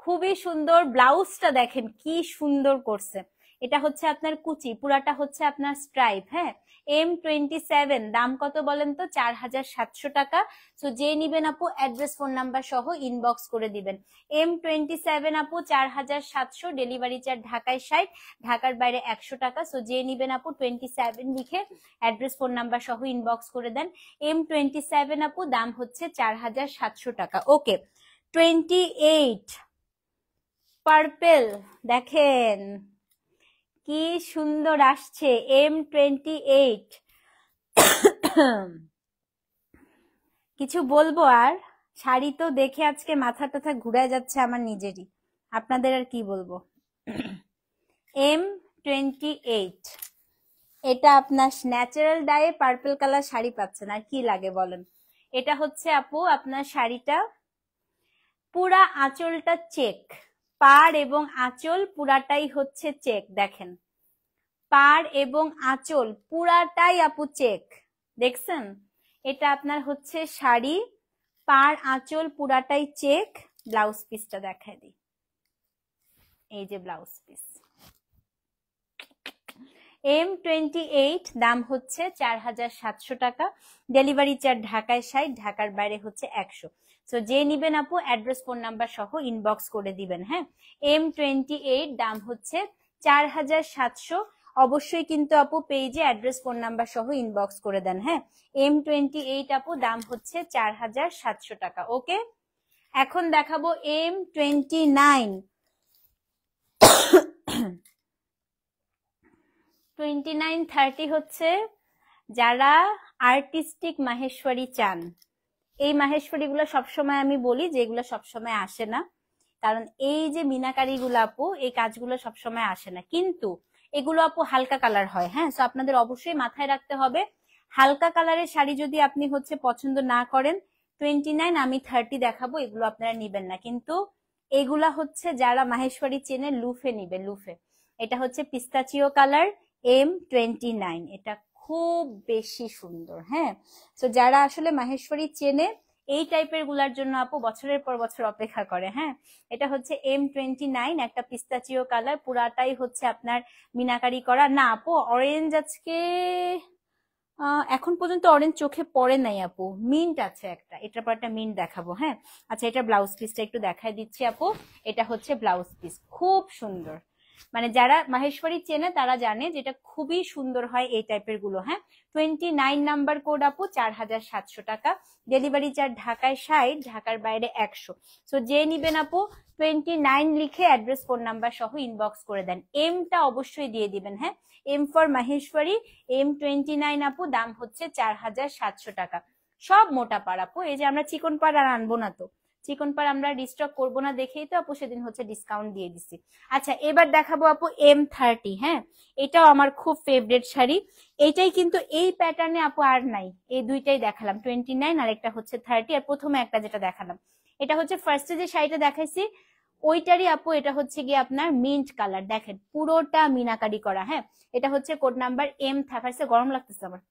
খুবই সুন্দর। ব্লাউজটা দেখেন কি সুন্দর করছে, এটা হচ্ছে আপনার কুচি, পুরাটা হচ্ছে আপনার স্ট্রাইপ। হ্যাঁ, M27 দাম কত বলেন তো? 4700 টাকা। সো যে নিবেন আপু অ্যাড্রেস ফোন নাম্বার সহ ইনবক্স করে দিবেন। M27 আপু 4700, ডেলিভারি চার্জ ঢাকায় 60, ঢাকার বাইরে 100 টাকা। সো যে নিবেন আপু 27 লিখে অ্যাড্রেস ফোন নাম্বার সহ ইনবক্স করে দেন। M27 আপু দাম হচ্ছে 4700 টাকা। ওকে, 28 পার্পেল দেখেন কি সুন্দর আসছে, M28। কিছু বলবো আর? শাড়ি তো দেখে আজকে মাথা টাথা ঘুরায় যাচ্ছে আমার নিজেরই, আপনাদের আর কি বলবো। M28, এটা আপনার ন্যাচারাল ডায়ে পার্পল কালার শাড়ি পাচ্ছেন, আর কি লাগে বলেন। এটা হচ্ছে আপু আপনার শাড়িটা পুরা আঁচলটা চেক, পাড় এবং আঁচল পুরাটাই হচ্ছে চেক। দেখেন পাড় এবং আঁচল পুরাটাই আপু চেক, দেখছেন? এটা আপনার হচ্ছে শাড়ি, পাড় আঁচল পুরাটাই চেক। ব্লাউজ পিসটা দেখাই দিই, এই যে ব্লাউজ পিস। M28 দাম হচ্ছে 4700 টাকা, ডেলিভারি চার্জ ঢাকায় 60, ঢাকার বাইরে হচ্ছে 100। সো যে নিবেন আপু অ্যাড্রেস ফোন নাম্বার সহ ইনবক্স করে দিবেন। হ্যাঁ, M28 দাম হচ্ছে 4700। অবশ্যই কিন্তু আপু পেজে অ্যাড্রেস ফোন নাম্বার সহ ইনবক্স করে দেন। হ্যাঁ, M28 আপু দাম হচ্ছে 4700 টাকা। ওকে, এখন দেখাবো M29। 2930 হচ্ছে যারা আর্টিস্টিক মাহেশ্বরী চান। এই মাহেশ্বরী গুলো সবসময় আমি বলি যে এগুলো সবসময় আসে না, কারণ এই যে মিনাকারি গুলো আপু এই কাজগুলো সবসময় আসে না, কিন্তু এগুলো আপু হালকা কালার হয়। হ্যাঁ, তো আপনাদের অবশ্যই মাথায় রাখতে হবে, হালকা কালারের শাড়ি যদি আপনি হচ্ছে পছন্দ না করেন, 29 আমি 30 দেখাবো, এগুলো আপনারা নিবেন না। কিন্তু এগুলা হচ্ছে যারা মাহেশ্বরী চেনে লুফে নিবে, লুফে। এটা হচ্ছে পিস্তাচিও কালার, M29, এটা খুব বেশি সুন্দর। হ্যাঁ, তো যারা আসলে মাহেশ্বরী চেনে এই টাইপের গুলার জন্য আপু বছরের পর বছর অপেক্ষা করে। হ্যাঁ, এটা হচ্ছে M29, একটা পিস্তাচিও কালার, পুরাটাই হচ্ছে আপনার মিনাকারি করা। না আপু অরেঞ্জ আজকে এখন পর্যন্ত অরেঞ্জ চোখে পড়ে নাই আপু, মিন্ট আছে একটা, এটার পর একটা মিন্ট দেখাবো। হ্যাঁ, আচ্ছা এটা ব্লাউজ পিসটা একটু দেখাই দিচ্ছি আপু। এটা হচ্ছে ব্লাউজ পিস, খুব সুন্দর। মানে যারা মাহেশ্বরী চেনে তারা জানে যে এটা খুবই সুন্দর হয় এই টাইপের গুলো। হ্যাঁ, 29 নাম্বার কোড আপু 4700 টাকা, ডেলিভারি চার্জ ঢাকায় 60, ঢাকার বাইরে 100। সো যে নিবেন আপু 29 লিখে অ্যাড্রেস ফোন নাম্বার সহ ইনবক্স করে দেন। এমটা অবশ্যই দিয়ে দিবেন। হ্যাঁ, এম ফর মাহেশ্বরী, M29 আপু দাম হচ্ছে 4700 টাকা। সব মোটা পাড় আপু, এই যে আমরা চিকন পাড় আর আনবো না, তো চিকন পাড় আমরা রিস্টক করবো না দেখেই তো আপু সেদিন হচ্ছে ডিসকাউন্ট দিয়ে দিছি। আচ্ছা এবার দেখাবো আপু M30। হ্যাঁ, এটাও আমার খুব ফেভারিট শাড়ি, এইটাই কিন্তু এই প্যাটার্নে আপু আর নাই, এই দুইটাই দেখালাম, 29 আর একটা হচ্ছে 30। আর প্রথমে একটা যেটা দেখালাম এটা হচ্ছে ফার্স্টে যে শাড়িটা দেখাইছি ওইটারই আপু, এটা হচ্ছে গিয়ে আপনার মিন্ট কালার, দেখেন পুরোটা মিনাকারি করা। হ্যাঁ, এটা হচ্ছে কোড নাম্বার M30, গরম লাগতেছে আমার,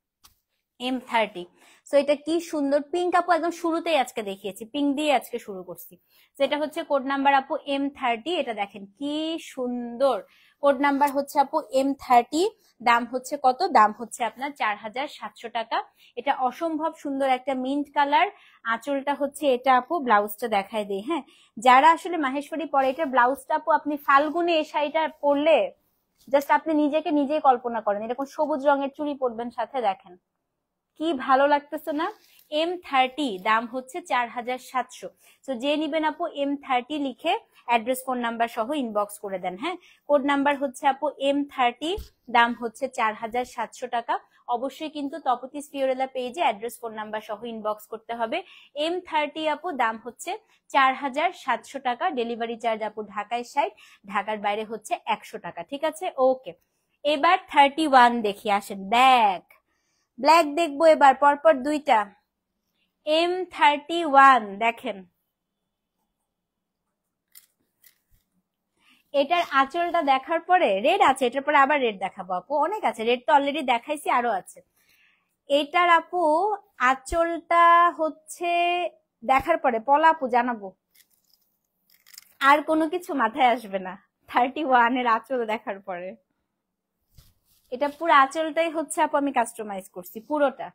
M30। সো এটা কি সুন্দর পিঙ্ক আপু, একদম শুরুতেই আজকে দেখিয়েছি, পিঙ্ক দিয়ে আজকে শুরু করছি। তো এটা হচ্ছে কোড নাম্বার আপু M30, এটা দেখেন কি সুন্দর, কোড নাম্বার হচ্ছে আপু M30। দাম হচ্ছে কত? দাম হচ্ছে আপনার 4700 টাকা। এটা অসম্ভব সুন্দর একটা মিন্ট কালার, আঁচলটা হচ্ছে এটা আপু, ব্লাউজটা দেখায় দিই। হ্যাঁ, যারা আসলে মাহেশ্বরী পরে, এটা ব্লাউজটা আপু আপনি ফাল্গুনে এই শাড়িটা পরলে জাস্ট আপনি নিজেকে নিজেই কল্পনা করেন এরকম সবুজ রঙের চুড়ি পরবেন সাথে, দেখেন কি ভালো লাগতেছে না। M30 দাম হচ্ছে 4700। তো যে নিবেন আপু M30 লিখে অ্যাড্রেস ফোন নাম্বার সহ ইনবক্স করে দেন। হ্যাঁ, কোড নাম্বার হচ্ছে আপু M30, দাম হচ্ছে 4700 টাকা। অবশ্যই কিন্তু তপতিস ফিওরেলা পেজে অ্যাড্রেস ফোন নাম্বার সহ ইনবক্স করতে হবে। M30 আপু দাম হচ্ছে 4700 টাকা, ডেলিভারি চার্জ আপু ঢাকায় 60, ঢাকার বাইরে হচ্ছে 100 টাকা। ঠিক আছে, ওকে। এবার 31 দেখি, আসেন ব্যাগ ব্ল্যাক দেখবো এবার, পরপর দুইটা। M31 দেখেন, এটার আঁচলটা দেখার পরে রেড আছে, এটার পরে আবার রেড দেখাবো আপু, অনেক আছে, রেড তো অলরেডি দেখাইছি, আরো আছে। এটার আপু আঁচলটা হচ্ছে দেখার পরে পলা আপু জানাবো, আর কোনো কিছু মাথায় আসবে না 31 এর আঁচল দেখার পরে। এটা পুরো আঁচলটাই হচ্ছে আপু আমি কাস্টমাইজ করছি পুরোটা।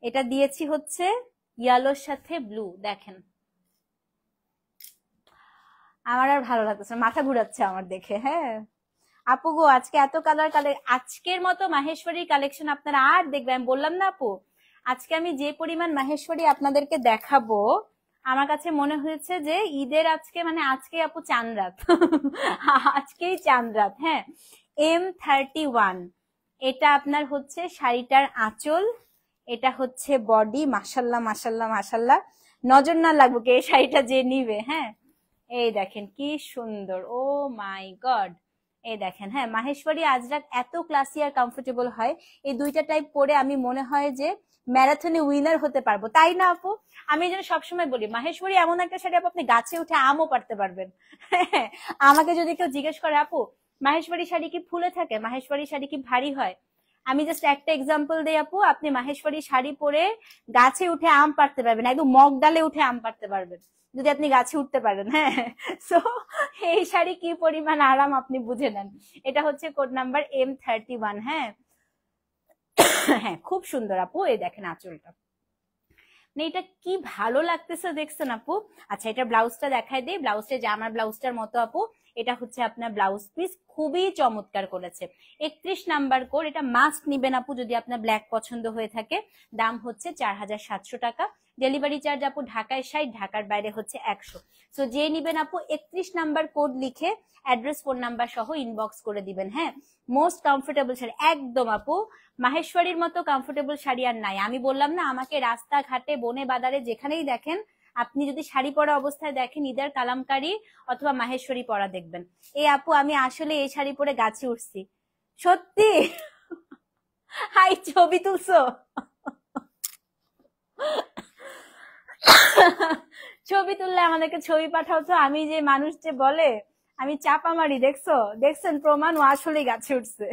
এটা দিয়েছি হচ্ছে ইয়েলোর সাথে ব্লু, দেখেন আমার আর ভালো লাগতেছে না, মাথা ঘুরাচ্ছে আমার দেখে। হ্যাঁ আপু গো, আজকে এত আজকের মতো মাহেশ্বরী কালেকশন আপনারা আর দেখবেন, আমি বললাম না আপু, আজকে আমি যে পরিমাণ মাহেশ্বরী আপনাদেরকে দেখাবো, আমার কাছে মনে হয়েছে যে ঈদের আজকে মানে আজকে আপু চাঁদ রাত আজকেই চাঁদ রাত। হ্যাঁ M31, এটা আপনার হচ্ছে শাড়িটার আঁচল, এটা হচ্ছে বডি। মাশাল্লাহ মাশাল্লাহ মাশাল্লাহ, নজর না লাগবো কে এই শাড়িটা যে নিবে। হ্যাঁ এই দেখেন কি সুন্দর, ও মাই গড। এই দেখেন, হ্যাঁ মাহেশ্বরী আজরাক এত ক্লাসি আর কমফোর্টেবল হয়, এই দুইটা টাইপ পরে আমি মনে হয় যে ম্যারাথনে উইনার হতে পারবো, তাই না আপু? আমি যেন সবসময় বলি মাহেশ্বরী এমন একটা শাড়ি আপনি গাছে উঠে আমও পারতে পারবেন। আমাকে যদি কেউ জিজ্ঞেস করে আপু মাহেশ্বরী শাড়ি কি ফুলে থাকে, মাহেশ্বরী শাড়ি কি ভারী হয়, আমি জাস্ট একটা এক্সাম্পল দিই আপু, আপনি মাহেশ্বরী শাড়ি পরে গাছে উঠে আম পারতে পারবেন, একদম মগ ডালে উঠে আম পারতে পারবেন যদি আপনি গাছে উঠতে পারেন। হ্যাঁ সো এই শাড়ি কি পরিমাণ আরাম আপনি বুঝে নেন। এটা হচ্ছে কোড নাম্বার M31। হ্যাঁ হ্যাঁ খুব সুন্দর আপু, এই দেখেন আঁচলটা, মানে এটা কি ভালো লাগতেছে দেখছেন আপু। আচ্ছা এটা ব্লাউজটা দেখাই দিই, ব্লাউজটা যে আমার ব্লাউজটার মতো আপু, এটা হচ্ছে আপনার ব্লাউজ পিস, খুবই চমৎকার করেছে। 31 নাম্বার কোড, এটা মাস্ট নিবেন আপু যদি আপনার ব্ল্যাক পছন্দ হয়ে থাকে। দাম হচ্ছে 4700 টাকা। ডেলিভারি চার্জ আপু ঢাকায় 60, ঢাকার বাইরে হচ্ছে 100। সো যে নিবেন আপু 31 নাম্বার কোড লিখে অ্যাড্রেস ফোন নাম্বার সহ ইনবক্স করে দিবেন। হ্যাঁ মোস্ট কমফোর্টেবল শাড়ি একদম আপু, মাহেশ্বরীর মতো কমফোর্টেবল শাড়ি আর নাই। আমি বললাম না, আমাকে রাস্তাঘাটে বনে বাজারে যেখানেই দেখেন, আপনি যদি শাড়ি পরা অবস্থায় দেখেন ইদার কালামকারী অথবা মাহেশ্বরী পরা দেখবেন। এই আপু আমি আসলে এই শাড়ি পরে গাছে উঠছি, সত্যি। হাই ছবি তুলছো? ছবি তুললে আমাদেরকে ছবি পাঠাও তো, আমি যে মানুষ যে বলে আমি চাপা মারি, দেখছো দেখছেন প্রমাণ, ও আসলেই গাছে উঠছে।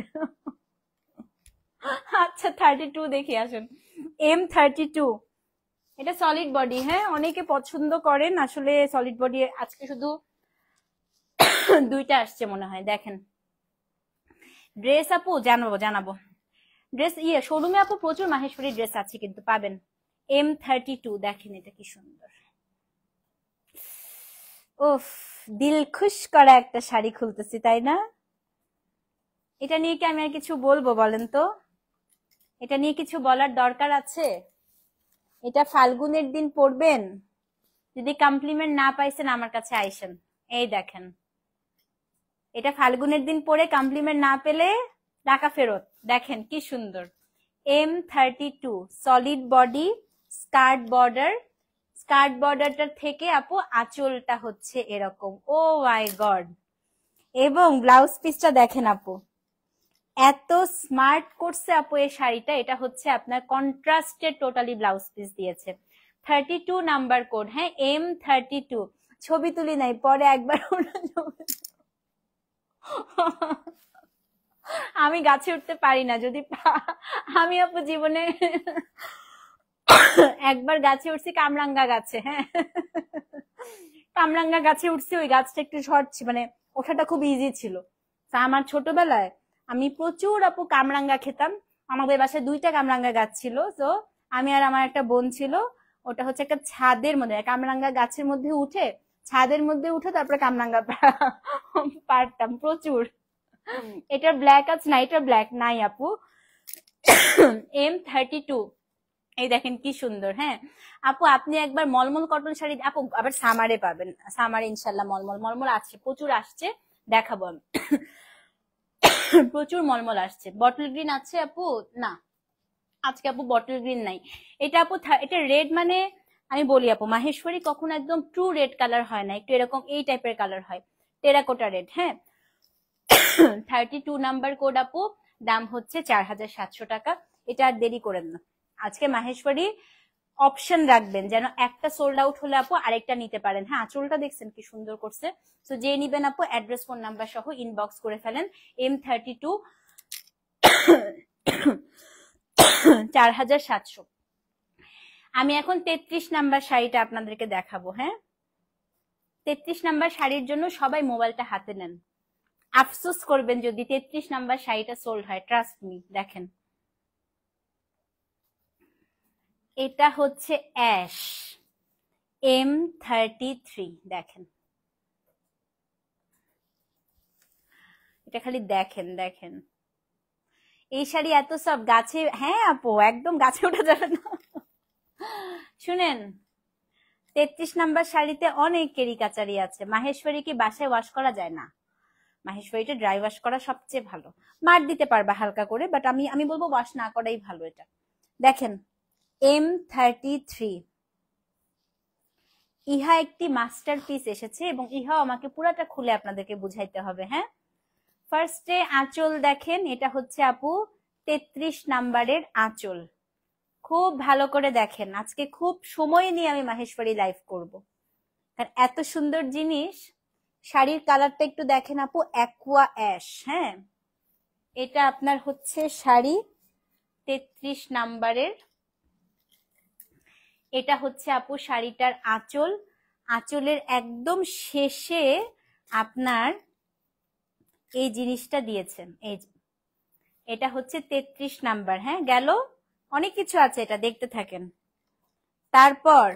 আচ্ছা 32 দেখি আসুন, M32, এটা সলিড বডি। হ্যাঁ অনেকে পছন্দ করেন আসলে সলিড বডি, আজকে শুধু দুইটা আসছে মনে হয়। দেখেন ড্রেস আপু জানাবো জানাবো, ড্রেস শোরুমে আপু প্রচুর মাহেশ্বরী ড্রেস আছে কিন্তু পাবেন। M32 দেখেন এটা কি সুন্দর, উফ দিল খুশ করা একটা শাড়ি খুলতেছি, তাই না? এটা নিয়ে কি আমি আর কিছু বলবো বলেন তো, এটা নিয়ে কিছু বলার দরকার আছে? এটা ফাল্গুনের দিন পরবেন, যদি কমপ্লিমেন্ট না পাইছেন আমার কাছে আইসেন। এই দেখেন এটা ফাল্গুনের দিন পরে কমপ্লিমেন্ট না পেলে টাকা ফেরত। দেখেন কি সুন্দর, M32 solid body, skirt border, skirt বর্ডারটার থেকে আপু আঁচলটা হচ্ছে এরকম, ও মাই গড। এবং ব্লাউজ পিসটা দেখেন আপু, এত স্মার্ট করছে আপু এই শাড়িটা, এটা হচ্ছে আপনার কন্ট্রাস্টেড টোটালি ব্লাউজ পিস দিয়েছে। 32 নাম্বার কোড। হ্যাঁ M32, ছবি তুলি নাই, পরে একবার আমি গাছে উঠতে পারি না, যদি আমি আপু জীবনে একবার গাছে উঠছি, কামরাঙ্গা গাছে। হ্যাঁ কামরাঙ্গা গাছে উঠছি, ওই গাছটা একটু শর্ট মানে ওঠাটা খুব ইজি ছিল। তা আমার ছোটবেলায় আমি প্রচুর আপু কামরাঙ্গা খেতাম, আমাদের বাসায় 2টা কামরাঙ্গা গাছ ছিল। তো আমি আর আমার একটা বোন ছিল, ওটা হচ্ছে একটা ছাদের মধ্যে কামরাঙ্গা গাছের মধ্যে উঠে, ছাদের মধ্যে উঠে তারপরে কামরাঙ্গা পারতাম প্রচুর। এটা ব্ল্যাক আছে না, এটা ব্ল্যাক নাই আপু। M32, এই দেখেন কি সুন্দর। হ্যাঁ আপু আপনি একবার মলমল কটন শাড়ি আপু, আবার সামারে পাবেন, সামারে ইনশাল্লাহ মলমল মলমল আসছে, প্রচুর আসছে, দেখাবো আমি। প্রচুর মলমল আসছে। বটল গ্রিন আছে আপু? না আজকে আপু বটল গ্রিন নাই। এটা আপু এটা রেড, মানে আমি বলি আপু মাহেশ্বরী কখনো একদম ট্রু রেড কালার হয় না, একটু এরকম এই টাইপের কালার হয়, টেরাকোটা রেড। হ্যাঁ 32 নাম্বার কোড আপু, দাম হচ্ছে 4700 টাকা। এটা আর দেরি করেন না, আজকে মাহেশ্বরী অপশন রাখবেন যেন একটা সোল্ড আউট হলে আপু আরেকটা নিতে পারেন। হ্যাঁ আঁচলটা দেখছেন কি সুন্দর করছে। তো যে নিবেন আপু অ্যাড্রেস ফোন নাম্বার সহ ইনবক্স করে ফেলেন। M32 4700। আমি এখন 33 নাম্বার শাড়িটা আপনাদেরকে দেখাবো। হ্যাঁ 33 নাম্বার শাড়ির জন্য সবাই মোবাইলটা হাতে নেন, আফসোস করবেন যদি 33 নাম্বার শাড়িটা সোল্ড হয়, ট্রাস্ট মি। দেখেন এটা হচ্ছে অ্যাশ M33, দেখেন এটা খালি দেখেন, দেখেন এই শাড়ি এত সব গাছে, হ্যাঁ আপু একদম গাছে ওঠা যাবে না। শুনেন 33 নাম্বার শাড়িতে অনেক কেরিকাচারি আছে। মাহেশ্বরী কি বাসায় ওয়াশ করা যায় না? মাহেশ্বরীটা ড্রাই ওয়াশ করা সবচেয়ে ভালো, মার দিতে পারবে হালকা করে, বাট আমি বলবো ওয়াশ না করাই ভালো। এটা দেখেন M33, ইহা একটি মাস্টার পিস এসেছে এবং ইহাও আমাকে পুরাটা খুলে আপনাদেরকে বুঝাইতে হবে। হ্যাঁ, ফার্স্টে আঁচল দেখেন, এটা হচ্ছে আপু 33 নাম্বারের আঁচল। খুব ভালো করে দেখেন, আজকে খুব সময় নিয়ে আমি মাহেশ্বরী লাইভ করব, কারণ এত সুন্দর জিনিস। শাড়ির কালারটা একটু দেখেন আপু, অ্যাকোয়া অ্যাশ। হ্যাঁ, এটা আপনার হচ্ছে শাড়ি 33 নাম্বারের। এটা হচ্ছে আপু শাড়িটার আঁচল, আঁচলের একদম শেষে আপনার এই জিনিসটা দিয়েছেন, এই এটা হচ্ছে 33 নাম্বার। হ্যাঁ, গেল, অনেক কিছু আছে, এটা দেখতে থাকেন। তারপর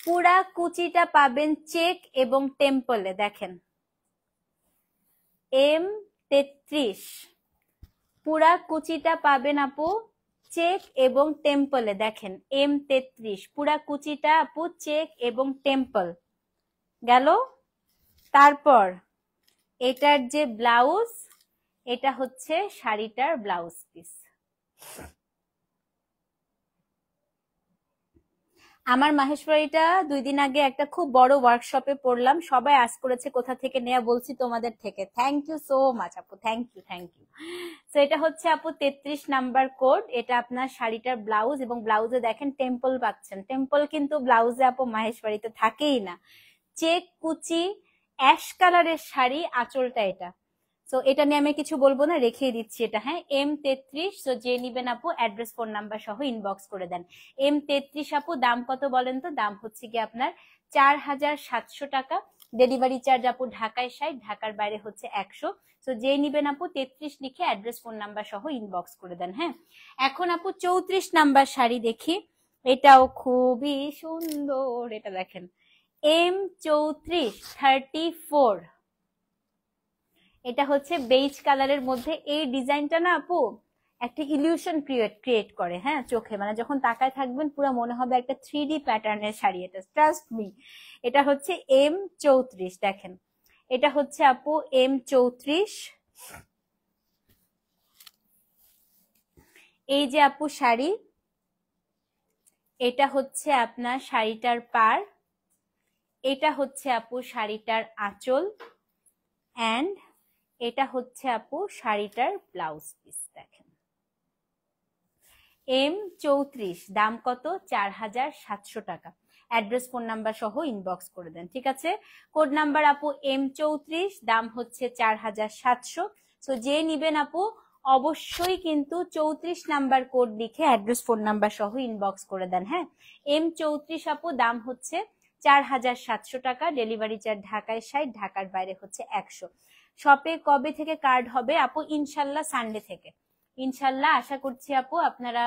পুরা কুচিটা পাবেন চেক এবং টেম্পলে, দেখেন M33, পুরা কুচিটা পাবেন আপু চেক এবং টেম্পলে, দেখেন M33, পুরা কুচিটা আপু চেক এবং টেম্পল। গেল, তারপর এটার যে ব্লাউজ, এটা হচ্ছে শাড়িটার ব্লাউজ পিস। আমার মাহেশ্বরীটা 2 দিন আগে একটা খুব বড় ওয়ার্কশপে পড়লাম, সবাই আস্ক করেছে কোথা থেকে নেয়া, বলছি তোমাদের থেকে। থ্যাংক ইউ সো মাচ আপু, থ্যাংক ইউ, থ্যাংক ইউ। তো এটা হচ্ছে আপু 33 নাম্বার কোড, এটা আপনার শাড়িটার ব্লাউজ, এবং ব্লাউজে দেখেন টেম্পল পাচ্ছেন। টেম্পল কিন্তু ব্লাউজে আপু মাহেশ্বরীতে থাকেই না। চেক কুচি অ্যাশ কালারের শাড়ি, আঁচলটা এটা। তো এটা নিয়ে আমি কিছু বলবো না, রেখে দিচ্ছি এটা। হ্যাঁ, M33, তো যে নিবেন আপু অ্যাড্রেস ফোন নাম্বার সহ ইনবক্স করে দেন। M33 আপু দাম কত বলেন তো? দাম হচ্ছে কি আপনার 4700 টাকা। ডেলিভারি চার্জ আপু ঢাকায় 60, ঢাকার বাইরে হচ্ছে 100। তো যে নিবেন আপু 33 লিখে অ্যাড্রেস ফোন নাম্বার সহ ইনবক্স করে দেন। হ্যাঁ, এখন আপু 34 নাম্বার শাড়ি দেখি, এটাও খুবই সুন্দর। এটা দেখেন M34, 34, এটা হচ্ছে বেজ কালারের মধ্যে। এই ডিজাইনটা না আপু একটা ইলিউশন ক্রিয়েট করে, হ্যাঁ, চোখে, মানে যখন তাকায় থাকবেন পুরো মনে হবে একটা 3D প্যাটার্নের শাড়ি। এটা ট্রাস্ট মি, এটা হচ্ছে M34, দেখেন এটা হচ্ছে আপু M34। এই যে আপু শাড়ি, এটা হচ্ছে আপনার শাড়িটার পার, এটা হচ্ছে আপু শাড়িটার আঁচল, এন্ড এটা হচ্ছে আপু শাড়িটার ব্লাউজ পিস। দেখেন M34, দাম কত? 4700 টাকা। অ্যাড্রেস ফোন নাম্বার সহ ইনবক্স করে দেন, ঠিক আছে? কোড নাম্বার আপু M34, দাম হচ্ছে 4700। তো যে নিবেন আপু অবশ্যই কিন্তু 34 নাম্বার কোড লিখে অ্যাড্রেস ফোন নাম্বার সহ ইনবক্স করে দেন। হ্যাঁ, M34 আপু দাম হচ্ছে 4700 টাকা। ডেলিভারি চার্জ ঢাকায় 60, ঢাকার বাইরে হচ্ছে 100। শপে কবে থেকে কার্ড হবে আপু? ইনশাল্লাহ সানডে থেকে। ইনশাল্লাহ আশা করছি আপু আপনারা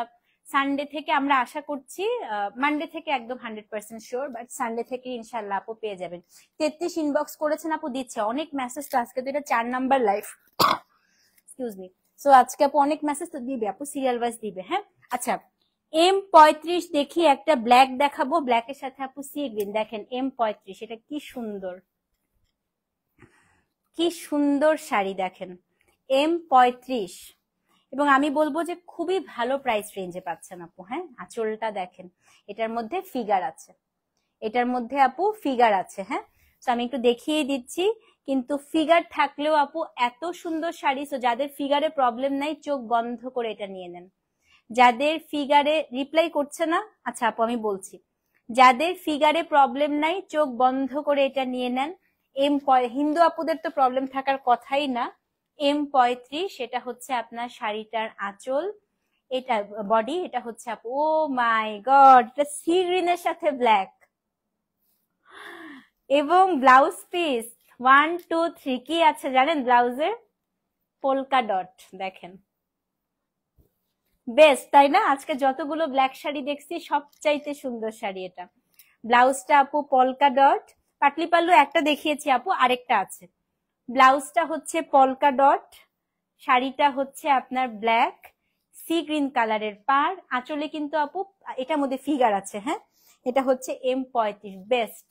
সানডে থেকে, আমরা আশা করছি মানডে থেকে একদম 100% শিওর, বাট সানডে থেকে ইনশাল্লাহ আপু পেয়ে যাবেন। 33 ইনবক্স করেছেন আপু, দিচ্ছে অনেক মেসেজ। তো আজকে তো এটা 4 number live, excuse me. So আজকে আপু অনেক মেসেজ তো দিবে আপু, সিরিয়াল ওয়াইজ দিবে। হ্যাঁ, আচ্ছা M35 দেখি, একটা ব্ল্যাক দেখাবো, ব্ল্যাকের সাথে আপু সি গ্রিন। দেখেন M35, এটা কি সুন্দর, কি সুন্দর শাড়ি। দেখেন M35, এবং আমি বলবো যে খুবই ভালো প্রাইস রেঞ্জে পাচ্ছেন আপু। হ্যাঁ, আঁচলটা দেখেন, এটার মধ্যে ফিগার আছে, এটার মধ্যে আপু ফিগার আছে। হ্যাঁ, তো আমি একটু দেখিয়ে দিচ্ছি, কিন্তু ফিগার থাকলেও আপু এত সুন্দর শাড়ি। তো যাদের ফিগারে প্রবলেম নাই চোখ বন্ধ করে এটা নিয়ে নেন। যাদের ফিগারে রিপ্লাই করছে না, আচ্ছা আপু আমি বলছি, যাদের ফিগারে প্রবলেম নাই চোখ বন্ধ করে এটা নিয়ে নেন। হিন্দু আপুদের তো প্রবলেম থাকার কথাই না। M35, সেটা হচ্ছে আপনার শাড়িটার আঁচল, এটা বডি, এটা হচ্ছে আপু, ও মাই গড, এটা সি গ্রিনের সাথে ব্ল্যাক, এবং ব্লাউজ পিস 1 2 3 কি আছে জানেন ব্লাউজে? Polka dot. দেখেন বেস্ট তাই না? আজকে যতগুলো ব্ল্যাক শাড়ি দেখছি সবচাইতে সুন্দর শাড়ি এটা। ব্লাউজটা আপু পলকা ডট, পাটলি পাল্লু একটা দেখিয়েছি আপু, আরেকটা আছে। ব্লাউজটা হচ্ছে পলকা ডট, শাড়িটা হচ্ছে আপনার ব্ল্যাক সি গ্রিন কালারের পার, আঁচলে কিন্তু আপু এটার মধ্যে ফিগার আছে। হ্যাঁ, এটা হচ্ছে M35, বেস্ট,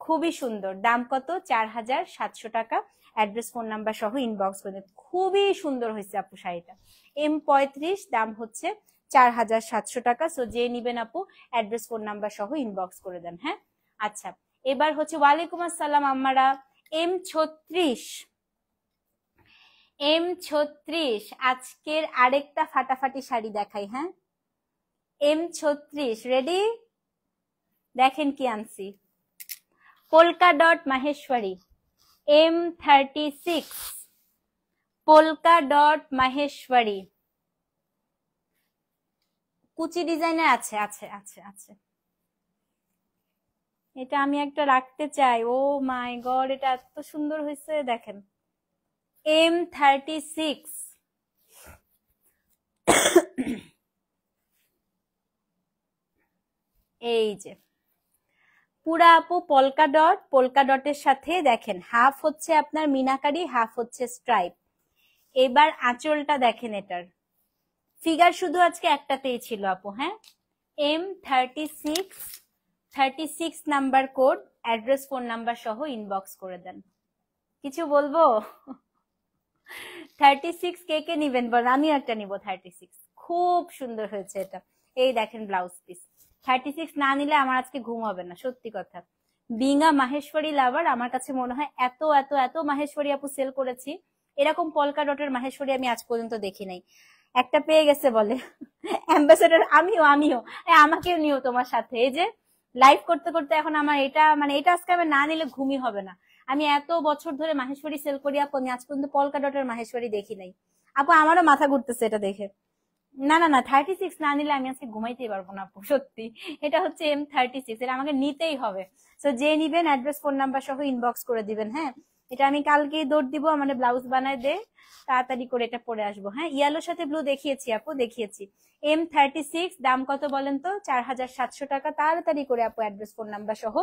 খুবই সুন্দর। দাম কত? 4700 টাকা। অ্যাড্রেস ফোন নাম্বার সহ ইনবক্স করে দেন। খুবই সুন্দর হয়েছে আপু শাড়িটা। M35, দাম হচ্ছে 4700 টাকা। সো যে নিবেন আপু অ্যাড্রেস ফোন নাম্বার সহ ইনবক্স করে দেন। হ্যাঁ, আচ্ছা এবার হচ্ছে ওয়ালাইকুম আসসালাম আম্মারা। M36 আজকের আরেকটা ফাটাফাটি শাড়ি দেখাই। হ্যাঁ, M36 রেডি? দেখেন কি আনছি, polka dot Maheshwari. M36 polka dot Maheshwari, কুচি ডিজাইনের আছে আছে আছে আছে। এটা আমি একটা রাখতে চাই। ও মাই গড, এটা এত সুন্দর হয়েছে দেখেন। M36 এই যে পুরা আপু পলকা ডট, পলকা ডটের সাথে দেখেন হাফ হচ্ছে আপনার মিনাকারি, হাফ হচ্ছে স্ট্রাইপ। এবার আঁচলটা দেখেন, এটার ফিগার শুধু আজকে একটাতেই ছিল আপু। হ্যাঁ, M36 number code, address phone number সহ ইনবক্স করে দেন। কিছু বলবো? 36 কে কে নিবেন বল? আমি একটা নিব 36, খুব সুন্দর হয়েছে এটা। এই দেখেন ব্লাউজ পিস। 36 না নিলে আমার আজকে ঘুম হবে না, সত্যি কথা। বিঙা মাহেশ্বরী লাভার, আমার কাছে মনে হয় এত এত এত মাহেশ্বরী আপু সেল করেছি, এরকম পলকা ডটের মাহেশ্বরী আমি আজ পর্যন্ত দেখি নাই। একটা পেয়ে গেছে বলে অ্যাম্বাসেডর। আমিও আমাকেও নিও তোমার সাথে। এই যে লাইভ করতে করতে এখন আমার এটা মানে এটা আজকে আমি না নিলে ঘুমই হবে না। আমি এত বছর ধরে মাহেশ্বরী সেল করি আপু, আমি আজ পর্যন্ত পলকা ডটের মাহেশ্বরী দেখি নাই আপু। আমারও মাথা ঘুরতেছে এটা দেখে। না না না, 36 না নিলে আমি আজকে ঘুমাইতেই পারবো না আপু, সত্যি। এটা হচ্ছে M36, এটা আমাকে নিতেই হবে। তো যে নিবেন অ্যাড্রেস ফোন নাম্বার সহ ইনবক্স করে দিবেন। হ্যাঁ, এটা আমি কালকেই দৌড় দিব, মানে ব্লাউজ বানায় দে তাড়াতাড়ি করে এটা পরে আসবো। হ্যাঁ, ইয়েলোর সাথে ব্লু দেখিয়েছি আপু, দেখিয়েছি। M36, দাম কত বলেন তো? 4700 টাকা। তাড়াতাড়ি করে আপু অ্যাড্রেস ফোন নাম্বার সহ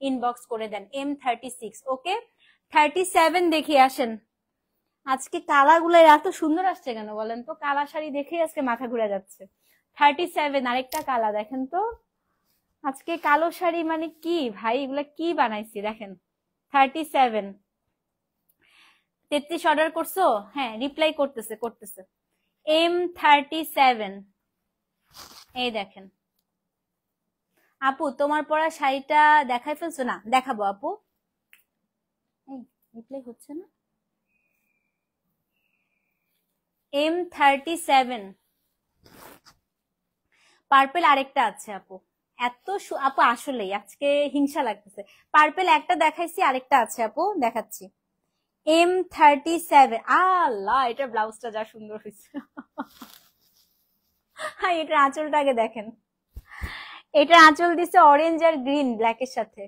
ইনবক্স করে দেন। M36। ওকে, 37 দেখিয়ে আসেন। আজকে কালা গুলো এত সুন্দর আসছে কেন বলেন তো? কালা শাড়ি দেখে আজকে মাথা ঘুরে যাচ্ছে। 37 আরেকটা কালা দেখেন তো। আজকে কালো শাড়ি মানে কি ভাই, এগুলা কি বানাইছি দেখেন। 37 33 অর্ডার করছো? হ্যাঁ, রিপ্লাই করতেছে। M37 এই দেখেন আপু, তোমার পরা শাড়িটা দেখাই ফেলছো? না, দেখাবো আপু। রিপ্লাই হচ্ছে না। M37 পার্পেল আরেকটা আছে আপু। এত আপু আসলেই আজকে হিংসা লাগতেছে। পার্পেল একটা দেখাইছি, আরেকটা আছে আপু, দেখাচ্ছি। M37, আল্লাহ এটা ব্লাউজটা যা সুন্দর হয়েছে। হ্যাঁ, এটার আঁচলটা আগে দেখেন। এটার আঁচল দিছে অরেঞ্জ আর গ্রিন ব্ল্যাকের সাথে।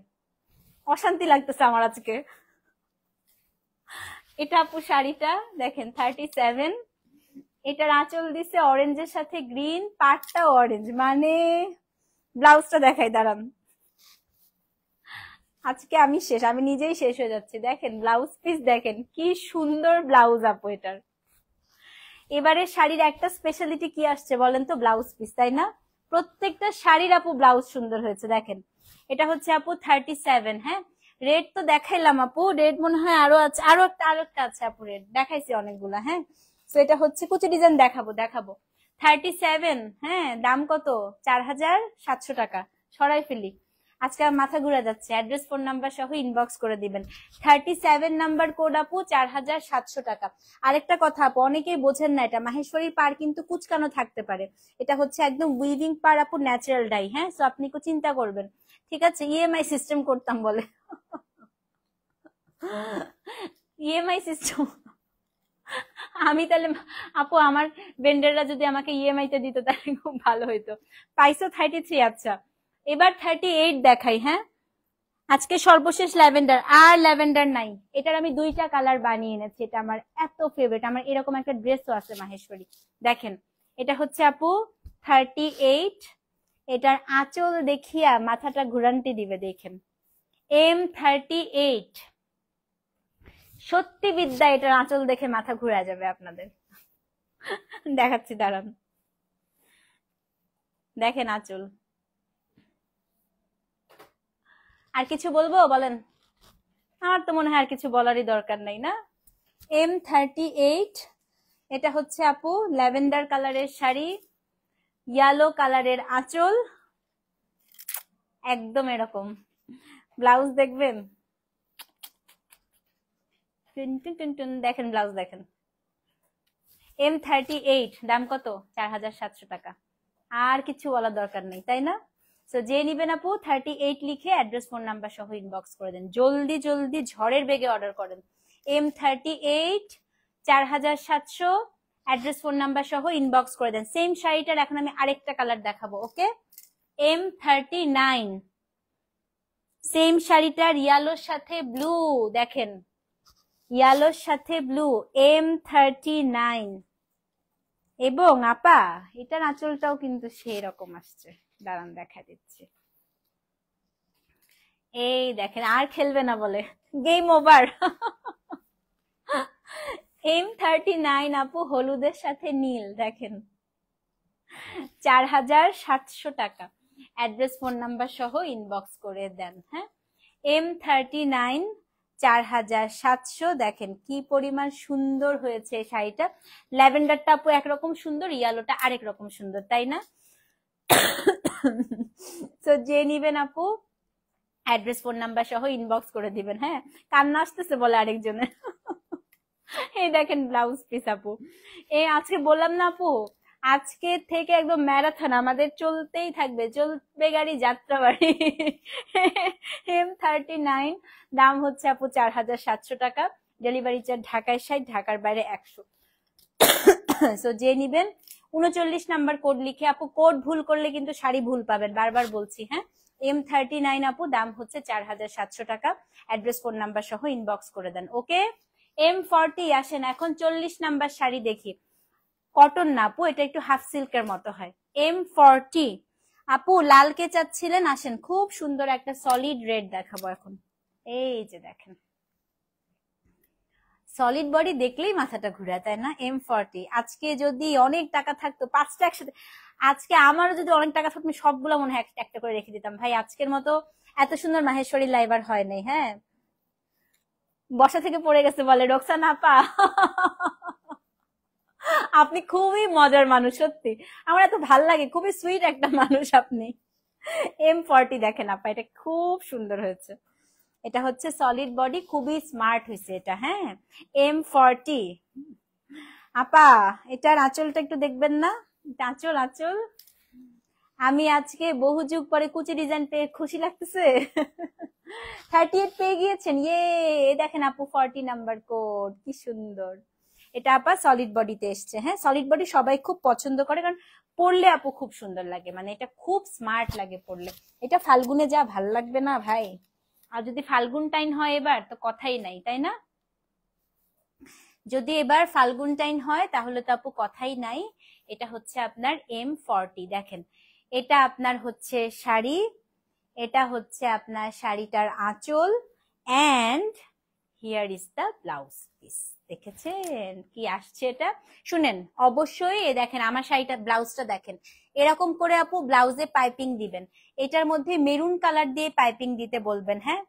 অশান্তি লাগতেছে আমার আজকে। এটা আপু শাড়িটা দেখেন 37, এটার আঁচল দিছে অরেঞ্জের সাথে গ্রিন, পাটটাও অরেঞ্জ, মানে ব্লাউজটা দেখাই দাঁড়ান। আজকে আমি শেষ, আমি নিজেই শেষ হয়ে যাচ্ছি। দেখেন ব্লাউজ পিস, দেখেন কি সুন্দর ব্লাউজ আপু এটার। এবারে শাড়ির একটা স্পেশালিটি কি আসছে বলেন তো? ব্লাউজ পিস, তাই না? প্রত্যেকটা শাড়ির আপু ব্লাউজ সুন্দর হয়েছে দেখেন। এটা হচ্ছে আপু 37। হ্যাঁ, রেড তো দেখাইলাম আপু, রেড মনে হয় আরো আছে, আরো একটা আছে আপু, রেড দেখাইছি অনেকগুলা। হ্যাঁ, তো এটা হচ্ছে কুচি ডিজাইন, দেখাবো 37। হ্যাঁ, দাম কত? 4700 টাকা। সরাই ফেলি, আজকে মাথা ঘুরে যাচ্ছে। অ্যাড্রেস ফোন নাম্বার সহ ইনবক্স করে দিবেন। 37 নাম্বার কোড আপু, 4700 টাকা। আরেকটা কথা আপু, অনেকেই বোঝেন না, এটা মাহেশ্বরী পার কিন্তু কুচকানো থাকতে পারে। এটা হচ্ছে একদম উইভিং পার আপু, ন্যাচারাল ডাই। হ্যাঁ, সো আপনি একটু চিন্তা করবেন, ঠিক আছে? ইএমআই সিস্টেম করতাম বলে। ইএমআই সিস্টেম আমি তাহলে আপু, আমার ভেন্ডাররা যদি আমাকে ইএমআই তে দিত তাহলে খুব ভালো হইতো। পাইছো 33? আচ্ছা, এবার 38 দেখাই। হ্যাঁ, আজকে সর্বশেষ ল্যাভেন্ডার, আর ল্যাভেন্ডার নাই। এটার আমি 2টা কালার বানিয়ে এনেছি, এটা আমার এত ফেভারিট। আমার এরকম একটা ড্রেসও আছে মাহেশ্বরী, দেখেন। এটা হচ্ছে আপু 38, এটার আঁচল দেখিয়া মাথাটা ঘুরান্তি দিবে, দেখেন। M38, সত্যি বিদ্যা, এটার আঁচল দেখে মাথা ঘুরা যাবে আপনাদের। দেখাচ্ছি দাঁড়ান, দেখেন আঁচল। আর কিছু বলবো বলেন? আমার তো মনে হয় আর কিছু বলারই দরকার নাই, না? M38, এটা হচ্ছে আপু ল্যাভেন্ডার কালারের শাড়ি, ইয়েলো কালারের আঁচল, একদম এরকম। ব্লাউজ দেখবেন, দেখেন ব্লাউজ দেখেন। M38, দাম কত? 4700 টাকা। আর কিছু বলার দরকার নেই, তাই না? তো যে নিবেন আপু 38 লিখে অ্যাড্রেস ফোন নাম্বার সহ ইনবক্স করে দেন, জলদি জলদি ঝড়ের বেগে অর্ডার করেন। M38, 4700, অ্যাড্রেস ফোন নাম্বার সহ ইনবক্স করে দেন। সেম শাড়িটার এখন আমি আরেকটা কালার দেখাবো, ওকে? M39, সেম শাড়িটার ইয়েলোর সাথে ব্লু, দেখেন ইয়েলোর সাথে ব্লু, M39। এবং আপা এটার আঁচলটাও কিন্তু সেই রকম আসছে, দাঁড়ান দেখা দিচ্ছি। এই দেখেন, আর খেলবে না বলে, গেম ওভার। M39 আপু হলুদের সাথে নীল, দেখেন 4700 টাকা। অ্যাড্রেস ফোন নাম্বার সহ ইনবক্স করে দেন, হ্যাঁ? M39, 4700, দেখেন কি পরিমাণ সুন্দর হয়েছে এই শাড়িটা। ল্যাভেন্ডারটা আপু একরকম সুন্দর, ইয়েলোটা আরেক রকম সুন্দর, তাই না? তো যে নিবেন আপু অ্যাড্রেস ফোন নাম্বার সহ ইনবক্স করে দিবেন, হ্যাঁ? কান্না আসতেছে বলে আরেকজনের। এই দেখেন ব্লাউজ পিস আপু। আজকে বললাম না আপু, আজকে থেকে একদম ম্যারাথন আমাদের চলতেই থাকবে, চলবে গাড়ি যাত্রা বাড়ি। M39, দাম হচ্ছে আপু 4700 টাকা। ডেলিভারি চার্জ ঢাকায় 60, ঢাকার বাইরে 100। সো যে নিবেন 39 নাম্বার কোড লিখে, আপু কোড ভুল করলে কিন্তু শাড়ি ভুল পাবেন, বারবার বলছি, হ্যাঁ? M39 আপু, দাম হচ্ছে 4700 টাকা। অ্যাড্রেস ফোন নাম্বার সহ ইনবক্স করে দেন, ওকে? M40, আসেন এখন 40 নাম্বার শাড়ি দেখি। কটন না আপু, এটা একটু হাফ সিল্কের মতো হয়। M40, আপু লালকে চাচ্ছিলেন, আসেন খুব সুন্দর একটা সলিড রেড দেখাবো এখন। এই যে দেখেন, সলিড বডি দেখলেই মাথাটা ঘুরে, তাই না? M40, আজকে যদি অনেক টাকা থাকতো, 5টা একসাথে, আজকে আমারও যদি অনেক টাকা থাকতো, সবগুলো মনে হয় একটা করে রেখে দিতাম ভাই। আজকের মতো এত সুন্দর মাহেশ্বরী লাইভ আর হয় নাই, হ্যাঁ? বসা থেকে পড়ে গেছে বলে রোকসানা আপা। আপনি খুবই মজার মানুষ, সত্যি আমার এত ভাল লাগে, খুবই সুইট একটা মানুষ আপনি। M40 দেখেন আপা, এটা খুব সুন্দর হয়েছে। এটা হচ্ছে সলিড বডি, খুবই স্মার্ট হয়েছে এটা, হ্যাঁ? M40 আপা, এটার আঁচলটা একটু দেখবেন না? আঁচল আঁচল, আমি আজকে বহু যুগ পরে কুচি ডিজাইন পেয়ে খুশি লাগতেছে। 38 পেয়ে গিয়েছেন, ইয়ে! দেখেন আপু 40 নাম্বার কোড, কি সুন্দর। এটা আপা সলিড বডিতে এসছে, হ্যাঁ? সলিড বডি সবাই খুব পছন্দ করে, কারণ পরলে আপু খুব সুন্দর লাগে, মানে এটা খুব স্মার্ট লাগে পরলে। এটা ফাল্গুনে যা ভাল লাগবে না ভাই, আর যদি ফাল্গুন টাইম হয় এবার তো কথাই নাই, তাই না? যদি এবার ফাল্গুন টাইম হয় তাহলে তো আপু কথাই নাই। এটা হচ্ছে আপনার M40, দেখেন এটা আপনার হচ্ছে শাড়ি, এটা হচ্ছে আপনার শাড়িটার আঁচল, and here is the blouse piece. দেখেছেন কি আসছে এটা? শুনেন অবশ্যই, দেখেন আমার শাড়িটা, ব্লাউজটা দেখেন, এরকম করে আপু ব্লাউজে পাইপিং দিবেন। এটার মধ্যে মেরুন কালার দিয়ে পাইপিং দিতে বলবেন, হ্যাঁ?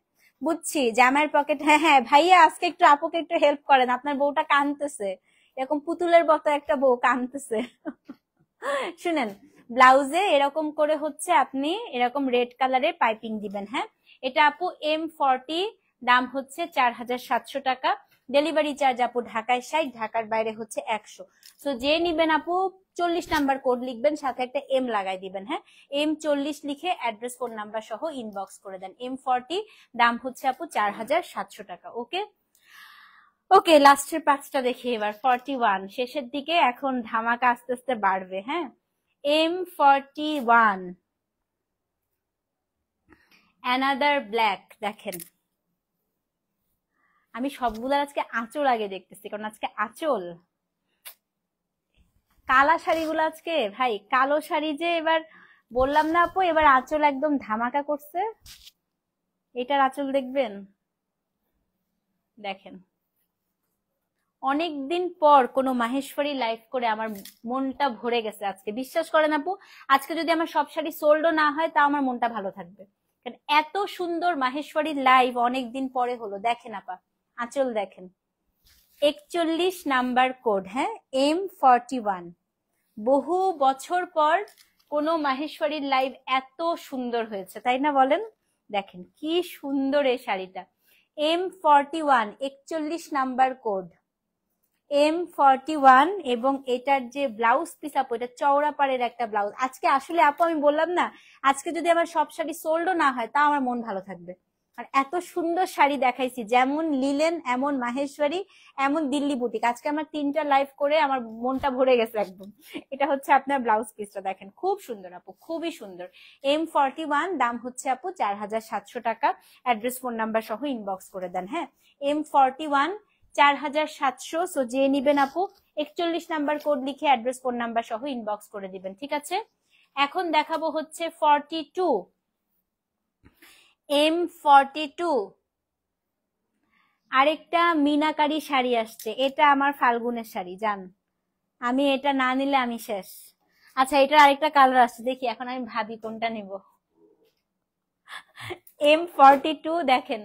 বুঝছি, জামার পকেট, হ্যাঁ হ্যাঁ ভাইয়া আজকে একটু আপুকে একটু হেল্প করেন, আপনার বউটা কাঁদতেছে, এরকম পুতুলের মতো একটা বউ কাঁদতেছে। শুনেন, ব্লাউজে এরকম করে হচ্ছে আপনি এরকম রেড কালারের পাইপিং দিবেন, হ্যাঁ? এটা আপু M40, দাম হচ্ছে 4700 টাকা। ডেলিভারি চার্জ আপু ঢাকায় 60, ঢাকার বাইরে হচ্ছে 100। তো যে নিবেন আপু 40 নাম্বার কোড লিখবেন, সাথে একটা M লাগাই দিবেন, হ্যাঁ? M40 লিখে অ্যাড্রেস ফোন নাম্বার সহ ইনবক্স করে দেন। M40, দাম হচ্ছে আপু 4700 টাকা, ওকে? ওকে, লাস্টের 5টা দেখি এবার। 41 শেষের দিকে, এখন ধামাকা আস্তে আস্তে বাড়বে, হ্যাঁ? M41, অ্যানাদার ব্ল্যাক দেখেন, আমি সবগুলার আজকে আঁচল আগে দেখতেছি, কারণ আজকে আঁচল কালা শাড়িগুলো আজকে ভাই, কালো শাড়ি যে এবার বললাম না আপু, এবার আঁচল একদম ধামাকা করছে। এটার আঁচল দেখবেন, দেখেন অনেকদিন পর কোনো মাহেশ্বরী লাইভ করে আমার মনটা ভরে গেছে আজকে। বিশ্বাস করেন আপু, আজকে যদি আমার সব শাড়ি সোল্ডও না হয় তা আমার মনটা ভালো থাকবে, কারণ এত সুন্দর মাহেশ্বরী লাইভ অনেকদিন পরে হলো। দেখেন আপা, আঁচল দেখেন, 41 নাম্বার কোড, হ্যাঁ M41। বহু বছর পর কোনো মাহেশ্বরীর লাইভ এত সুন্দর হয়েছে, তাই না বলেন? দেখেন কি সুন্দর এই শাড়িটা, M41 41 নাম্বার কোড, M41। এবং এটার যে ব্লাউজ পিস আপু, এটা চওড়া পাড়ের একটা ব্লাউজ। আজকে আসলে আপু আমি বললাম না, আজকে যদি আমার সব শাড়ি সোল্ডও না হয় তা আমার মন ভালো থাকবে। আর এত সুন্দর শাড়ি দেখাইছি, যেমন লিলেন এমন মাহেশ্বরী এমন দিল্লি বুটিক। আজকে আমার 3টা লাইভ করে আমার মনটা ভরে গেছে একদম। এটা হচ্ছে আপনার ব্লাউজ পিসটা, দেখেন খুব সুন্দর আপু, খুবই সুন্দর। M41 দাম হচ্ছে আপু 4700 টাকা। অ্যাড্রেস ফোন নাম্বার সহ ইনবক্স করে দেন। হ্যাঁ, M41 4700। সো যে নিবেন আপু 41 নাম্বার কোড লিখে অ্যাড্রেস ফোন নাম্বার সহ ইনবক্স করে দিবেন, ঠিক আছে? এখন দেখাবো হচ্ছে 42, M42। আরেকটা মিনাকারি শাড়ি আসছে, এটা আমার ফাল্গুনের শাড়ি জান, আমি এটা না নিলে আমি শেষ। আচ্ছা, এটার আরেকটা কালার আসছে, দেখি এখন আমি ভাবি কোনটা নিব। M42 দেখেন,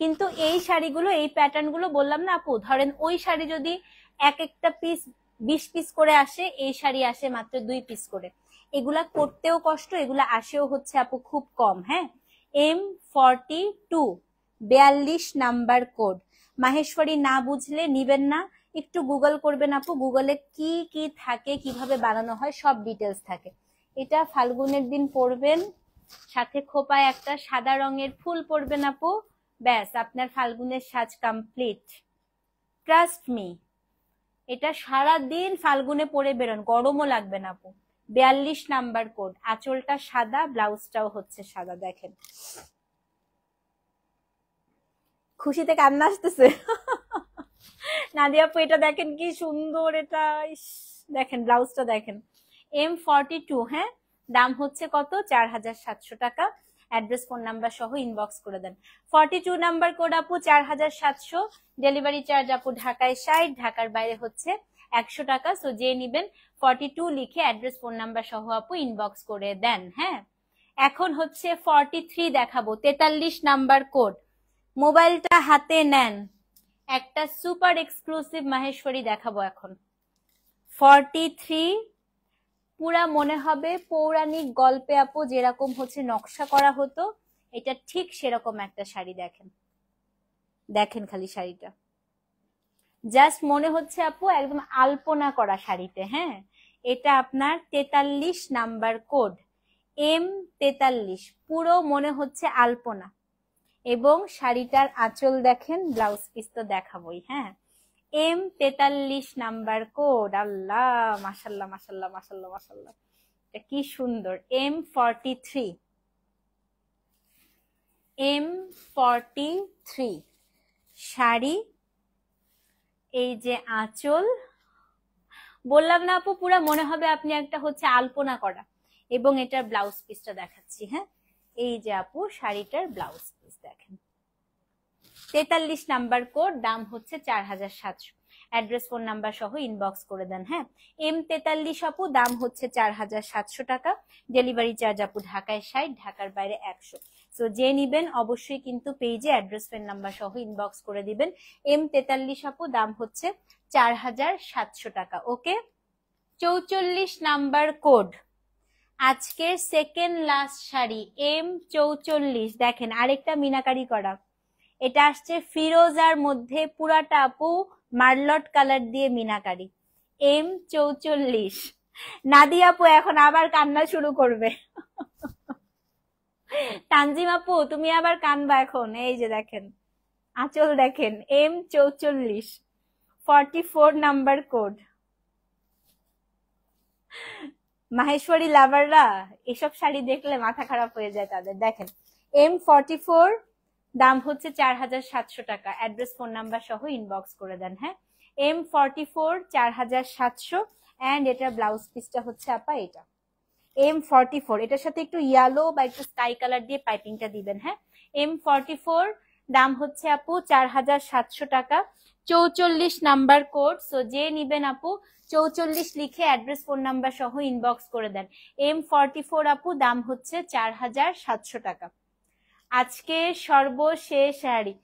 কিন্তু এই শাড়িগুলো, এই প্যাটার্ন গুলো বললাম না আপু, ধরেন ওই শাড়ি যদি এক একটা পিস 20 পিস করে আসে, এই শাড়ি আসে মাত্র 2 পিস করে। এগুলা করতেও কষ্ট, এগুলা আসেও হচ্ছে আপু খুব কম। হ্যাঁ, M42 42 নাম্বার কোড। মাহেশ্বরী না বুঝলে নিবেন না, একটু গুগল করবেন আপু, গুগলে কি কি থাকে, কিভাবে বানানো হয় সব ডিটেলস থাকে। এটা ফাল্গুনের দিন পরবেন, সাথে খোপায় একটা সাদা রঙের ফুল পরবেন আপু, ব্যাস আপনার ফাল্গুনের সাজ কমপ্লিট। ট্রাস্ট মি, এটা সারা দিন ফাল্গুনে পরে বেরোন, গরমও লাগবে না আপু। 42 নাম্বার কোড, আঁচলটা সাদা, ব্লাউজটাও হচ্ছে সাদা। দেখেন খুশিতে কান্না আসতেছে। নাদিয়া আপু এটা দেখেন কি সুন্দর, এটা দেখেন ব্লাউজটা দেখেন। M42, হ্যাঁ দাম হচ্ছে কত? 4700 টাকা। অ্যাড্রেস ফোন নাম্বার সহ ইনবক্স করে দেন। 42 নাম্বার কোড আপু 4700। ডেলিভারি চার্জ আপু ঢাকায় 60, ঢাকার বাইরে হচ্ছে 100 টাকা। সো যে নিবেন 42 লিখে অ্যাড্রেস ফোন নাম্বার সহ আপু ইনবক্স করে দেন। হ্যাঁ, এখন হচ্ছে 43 দেখাবো, 43 নাম্বার কোড। মোবাইলটা হাতে নেন, একটা সুপার এক্সক্লুসিভ মাহেশ্বরী দেখাবো এখন। 43 পুরা মনে হবে পৌরাণিক গল্পে আপু যেরকম হচ্ছে নকশা করা হতো, এটা ঠিক সেরকম একটা শাড়ি। দেখেন, দেখেন খালি শাড়িটা, জাস্ট মনে হচ্ছে আপু একদম আলপনা করা শাড়িতে। হ্যাঁ, এটা আপনার 43 নাম্বার কোড, M43, পুরো মনে হচ্ছে আলপনা। এবং শাড়িটার আঁচল দেখেন, ব্লাউজ পিস তো দেখাবোই। হ্যাঁ, M43 নাম্বার কোড। আল্লাহ, মাশাল্লাহ মাশাল্লাহ মাশাল্লাহ মাশাল্লাহ, এটা কি সুন্দর। M43, M43 শাড়ি, এই যে আঁচল, বললাম না আপু পুরা মনে হবে আপনি একটা হচ্ছে আলপনা করা। এবং এটার ব্লাউজ পিসটা দেখাচ্ছি। হ্যাঁ, এই যে আপু শাড়িটার ব্লাউজ পিস দেখেন, 43 নাম্বার কোড, দাম হচ্ছে 4700। অ্যাড্রেস ফোন নাম্বার সহ ইনবক্স করে দেন। হ্যাঁ, M43 আপু দাম হচ্ছে 4700 টাকা। ডেলিভারি চার্জ আপু ঢাকায় 60, ঢাকার বাইরে 100। সো যে নিবেন অবশ্যই কিন্তু পেজে অ্যাড্রেস ফোন নাম্বার সহ ইনবক্স করে দিবেন। M43 আপু দাম হচ্ছে 4700 টাকা। ওকে, 44 নাম্বার কোড, আজকের সেকেন্ড লাস্ট শাড়ি M44। দেখেন আরেকটা মিনাকারি করা, এটা আসছে ফিরোজার মধ্যে, পুরাটা আপু মার্লট কালার দিয়ে মিনাকারি। M44। নাদিয়া আপু এখন আবার কান্না শুরু করবে। তানজিম আপু তুমি আবার কানবা এখন। এই যে দেখেন আঁচল দেখেন, M44, 44 নাম্বার কোড। মাহেশ্বরী লাভাররা এসব শাড়ি দেখলে মাথা খারাপ হয়ে যায় তাদের। দেখেন M44 দাম হচ্ছে 4700 টাকা। অ্যাড্রেস ফোন নাম্বার সহ ইনবক্স করে দেন। হ্যাঁ, M44 4700। এন্ড এটা ব্লাউজ পিসটা হচ্ছে আপা এটা M44, এটার সাথে একটু ইয়েলো বা একটু স্কাই কালার দিয়ে পাইপিংটা দিবেন। হ্যাঁ, M44 দাম হচ্ছে আপু 4700 টাকা। 44 নাম্বার কোড। সো যে নিবেন আপু 44 লিখে অ্যাড্রেস ফোন নাম্বার সহ ইনবক্স করে দেন। M44 আপু দাম হচ্ছে 4700 টাকা। আজকে সর্বশেষ শাড়ি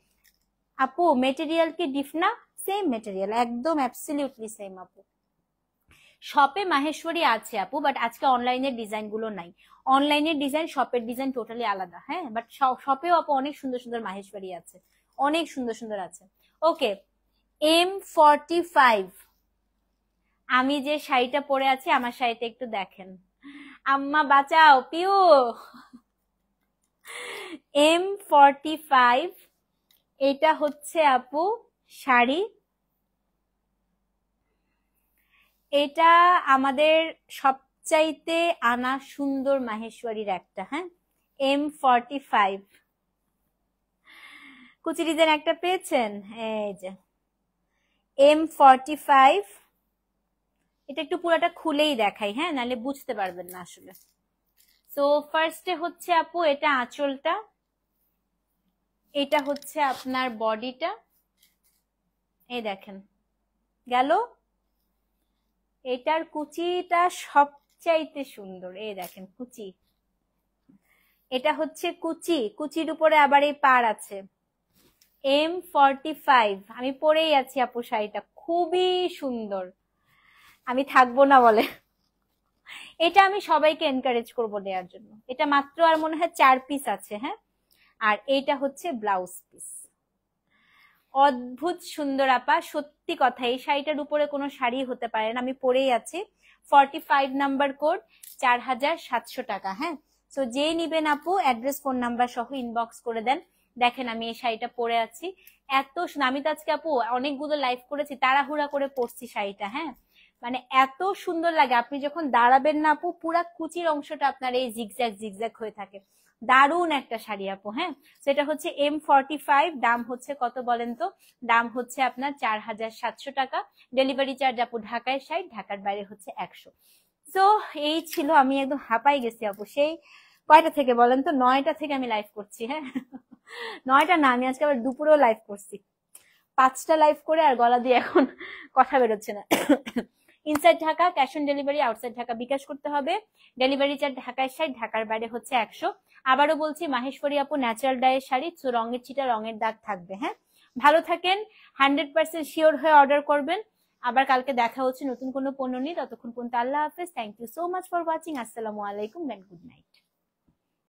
আপু, মেটেরিয়াল কি ডিফনা? সেম মেটেরিয়াল, একদম অ্যাবসলিউটলি সেম আপু। শপে মাহেশ্বরী আছে আপু, বাট আজকে অনলাইনের ডিজাইন গুলো নাই। অনলাইনের ডিজাইন, শপের ডিজাইন টোটালি আলাদা। হ্যাঁ, বাট শপেও আপু অনেক সুন্দর সুন্দর মাহেশ্বরী আছে, অনেক সুন্দর সুন্দর আছে। ওকে, M45, আমি যে শাড়িটা পরে আছি আমার শাড়িটা একটু দেখেন। আম্মা বাঁচাও পিউ। M45, এটা হচ্ছে আপু শাড়ি। এটা আমাদের সবচাইতে আনা সুন্দর মাহেশ্বরীর একটা। হ্যাঁ, M45 কুচি ডিজাইন একটা পেয়েছেন। এই যে M45, এটা একটু পুরোটা খুলেই দেখাই, হ্যাঁ, নাহলে বুঝতে পারবেন না আসলে। সো ফার্স্টে হচ্ছে আপু এটা আঁচলটা, এটা হচ্ছে আপনার বডিটা। এই দেখেন গেল, এটার কুচিটা সবচাইতে সুন্দর। এই দেখেন কুচি, এটা হচ্ছে কুচি, কুচির উপরে আবার এই পাড় আছে। M45 আমি পরেই আছি আপু, শাড়িটা খুবই সুন্দর, আমি থাকবো না বলে। এটা আমি সবাইকে এনকারেজ করবো নেওয়ার জন্য। এটা মাত্র আর মনে হয় 4 পিস আছে। হ্যাঁ, আর এইটা হচ্ছে ব্লাউজ পিস। অদ্ভুত সুন্দর আপা, সত্যি কথা, এই শাড়িটার উপরে কোনো শাড়ি হতে পারে না। আমি পরেই আছি। 45 নাম্বার কোড, 4700 টাকা। হ্যাঁ, তো যেই নিবেন আপু অ্যাড্রেস ফোন নাম্বার সহ ইনবক্স করে দেন। দেখেন আমি এই শাড়িটা পরে আছি, এত আমি তো আজকে আপু অনেকগুলো লাইভ করেছি, তাড়াহুড়া করে পরছি শাড়িটা। হ্যাঁ, মানে এত সুন্দর লাগে, আপনি যখন দাঁড়াবেন না আপু পুরা কুচির অংশটা আপনার এই জিগজ্যাগ জিগজ্যাগ হয়ে থাকে। দারুণ একটা শাড়ি আপু। হ্যাঁ, সেটা হচ্ছে M45, দাম হচ্ছে কত বলেন তো? দাম হচ্ছে আপনার 4700 টাকা। ডেলিভারি চার্জ আপু ঢাকায় 60, ঢাকার বাইরে হচ্ছে 100। তো এই ছিল, আমি একদম হাঁপাই গেছি আপু। সেই কয়টা থেকে বলেন তো? 9টা থেকে আমি লাইভ করছি। হ্যাঁ, 9টা না, আমি আজকে আবার দুপুরেও লাইভ করছি। 5টা লাইভ করে আর গলা দিয়ে এখন কথা বেরোচ্ছে না। Inside Dhaka cash on delivery, outside Dhaka bKash করতে হবে। ডেলিভারি চার্জ ঢাকায় 60, ঢাকার বাইরে হচ্ছে 100। আবারও বলছি, মাহেশ্বরী আপু ন্যাচারাল ডাইয়ের শাড়ি, তো রঙের ছিটা রঙের দাগ থাকবে। হ্যাঁ, ভালো থাকেন, 100% শিওর হয়ে অর্ডার করবেন। আবার কালকে দেখা হচ্ছে নতুন কোনো পণ্য নিয়ে। ততক্ষণ পর্যন্ত আল্লাহ হাফেজ। Thank you so much for watching. আসসালামু আলাইকুম এন্ড গুড নাইট।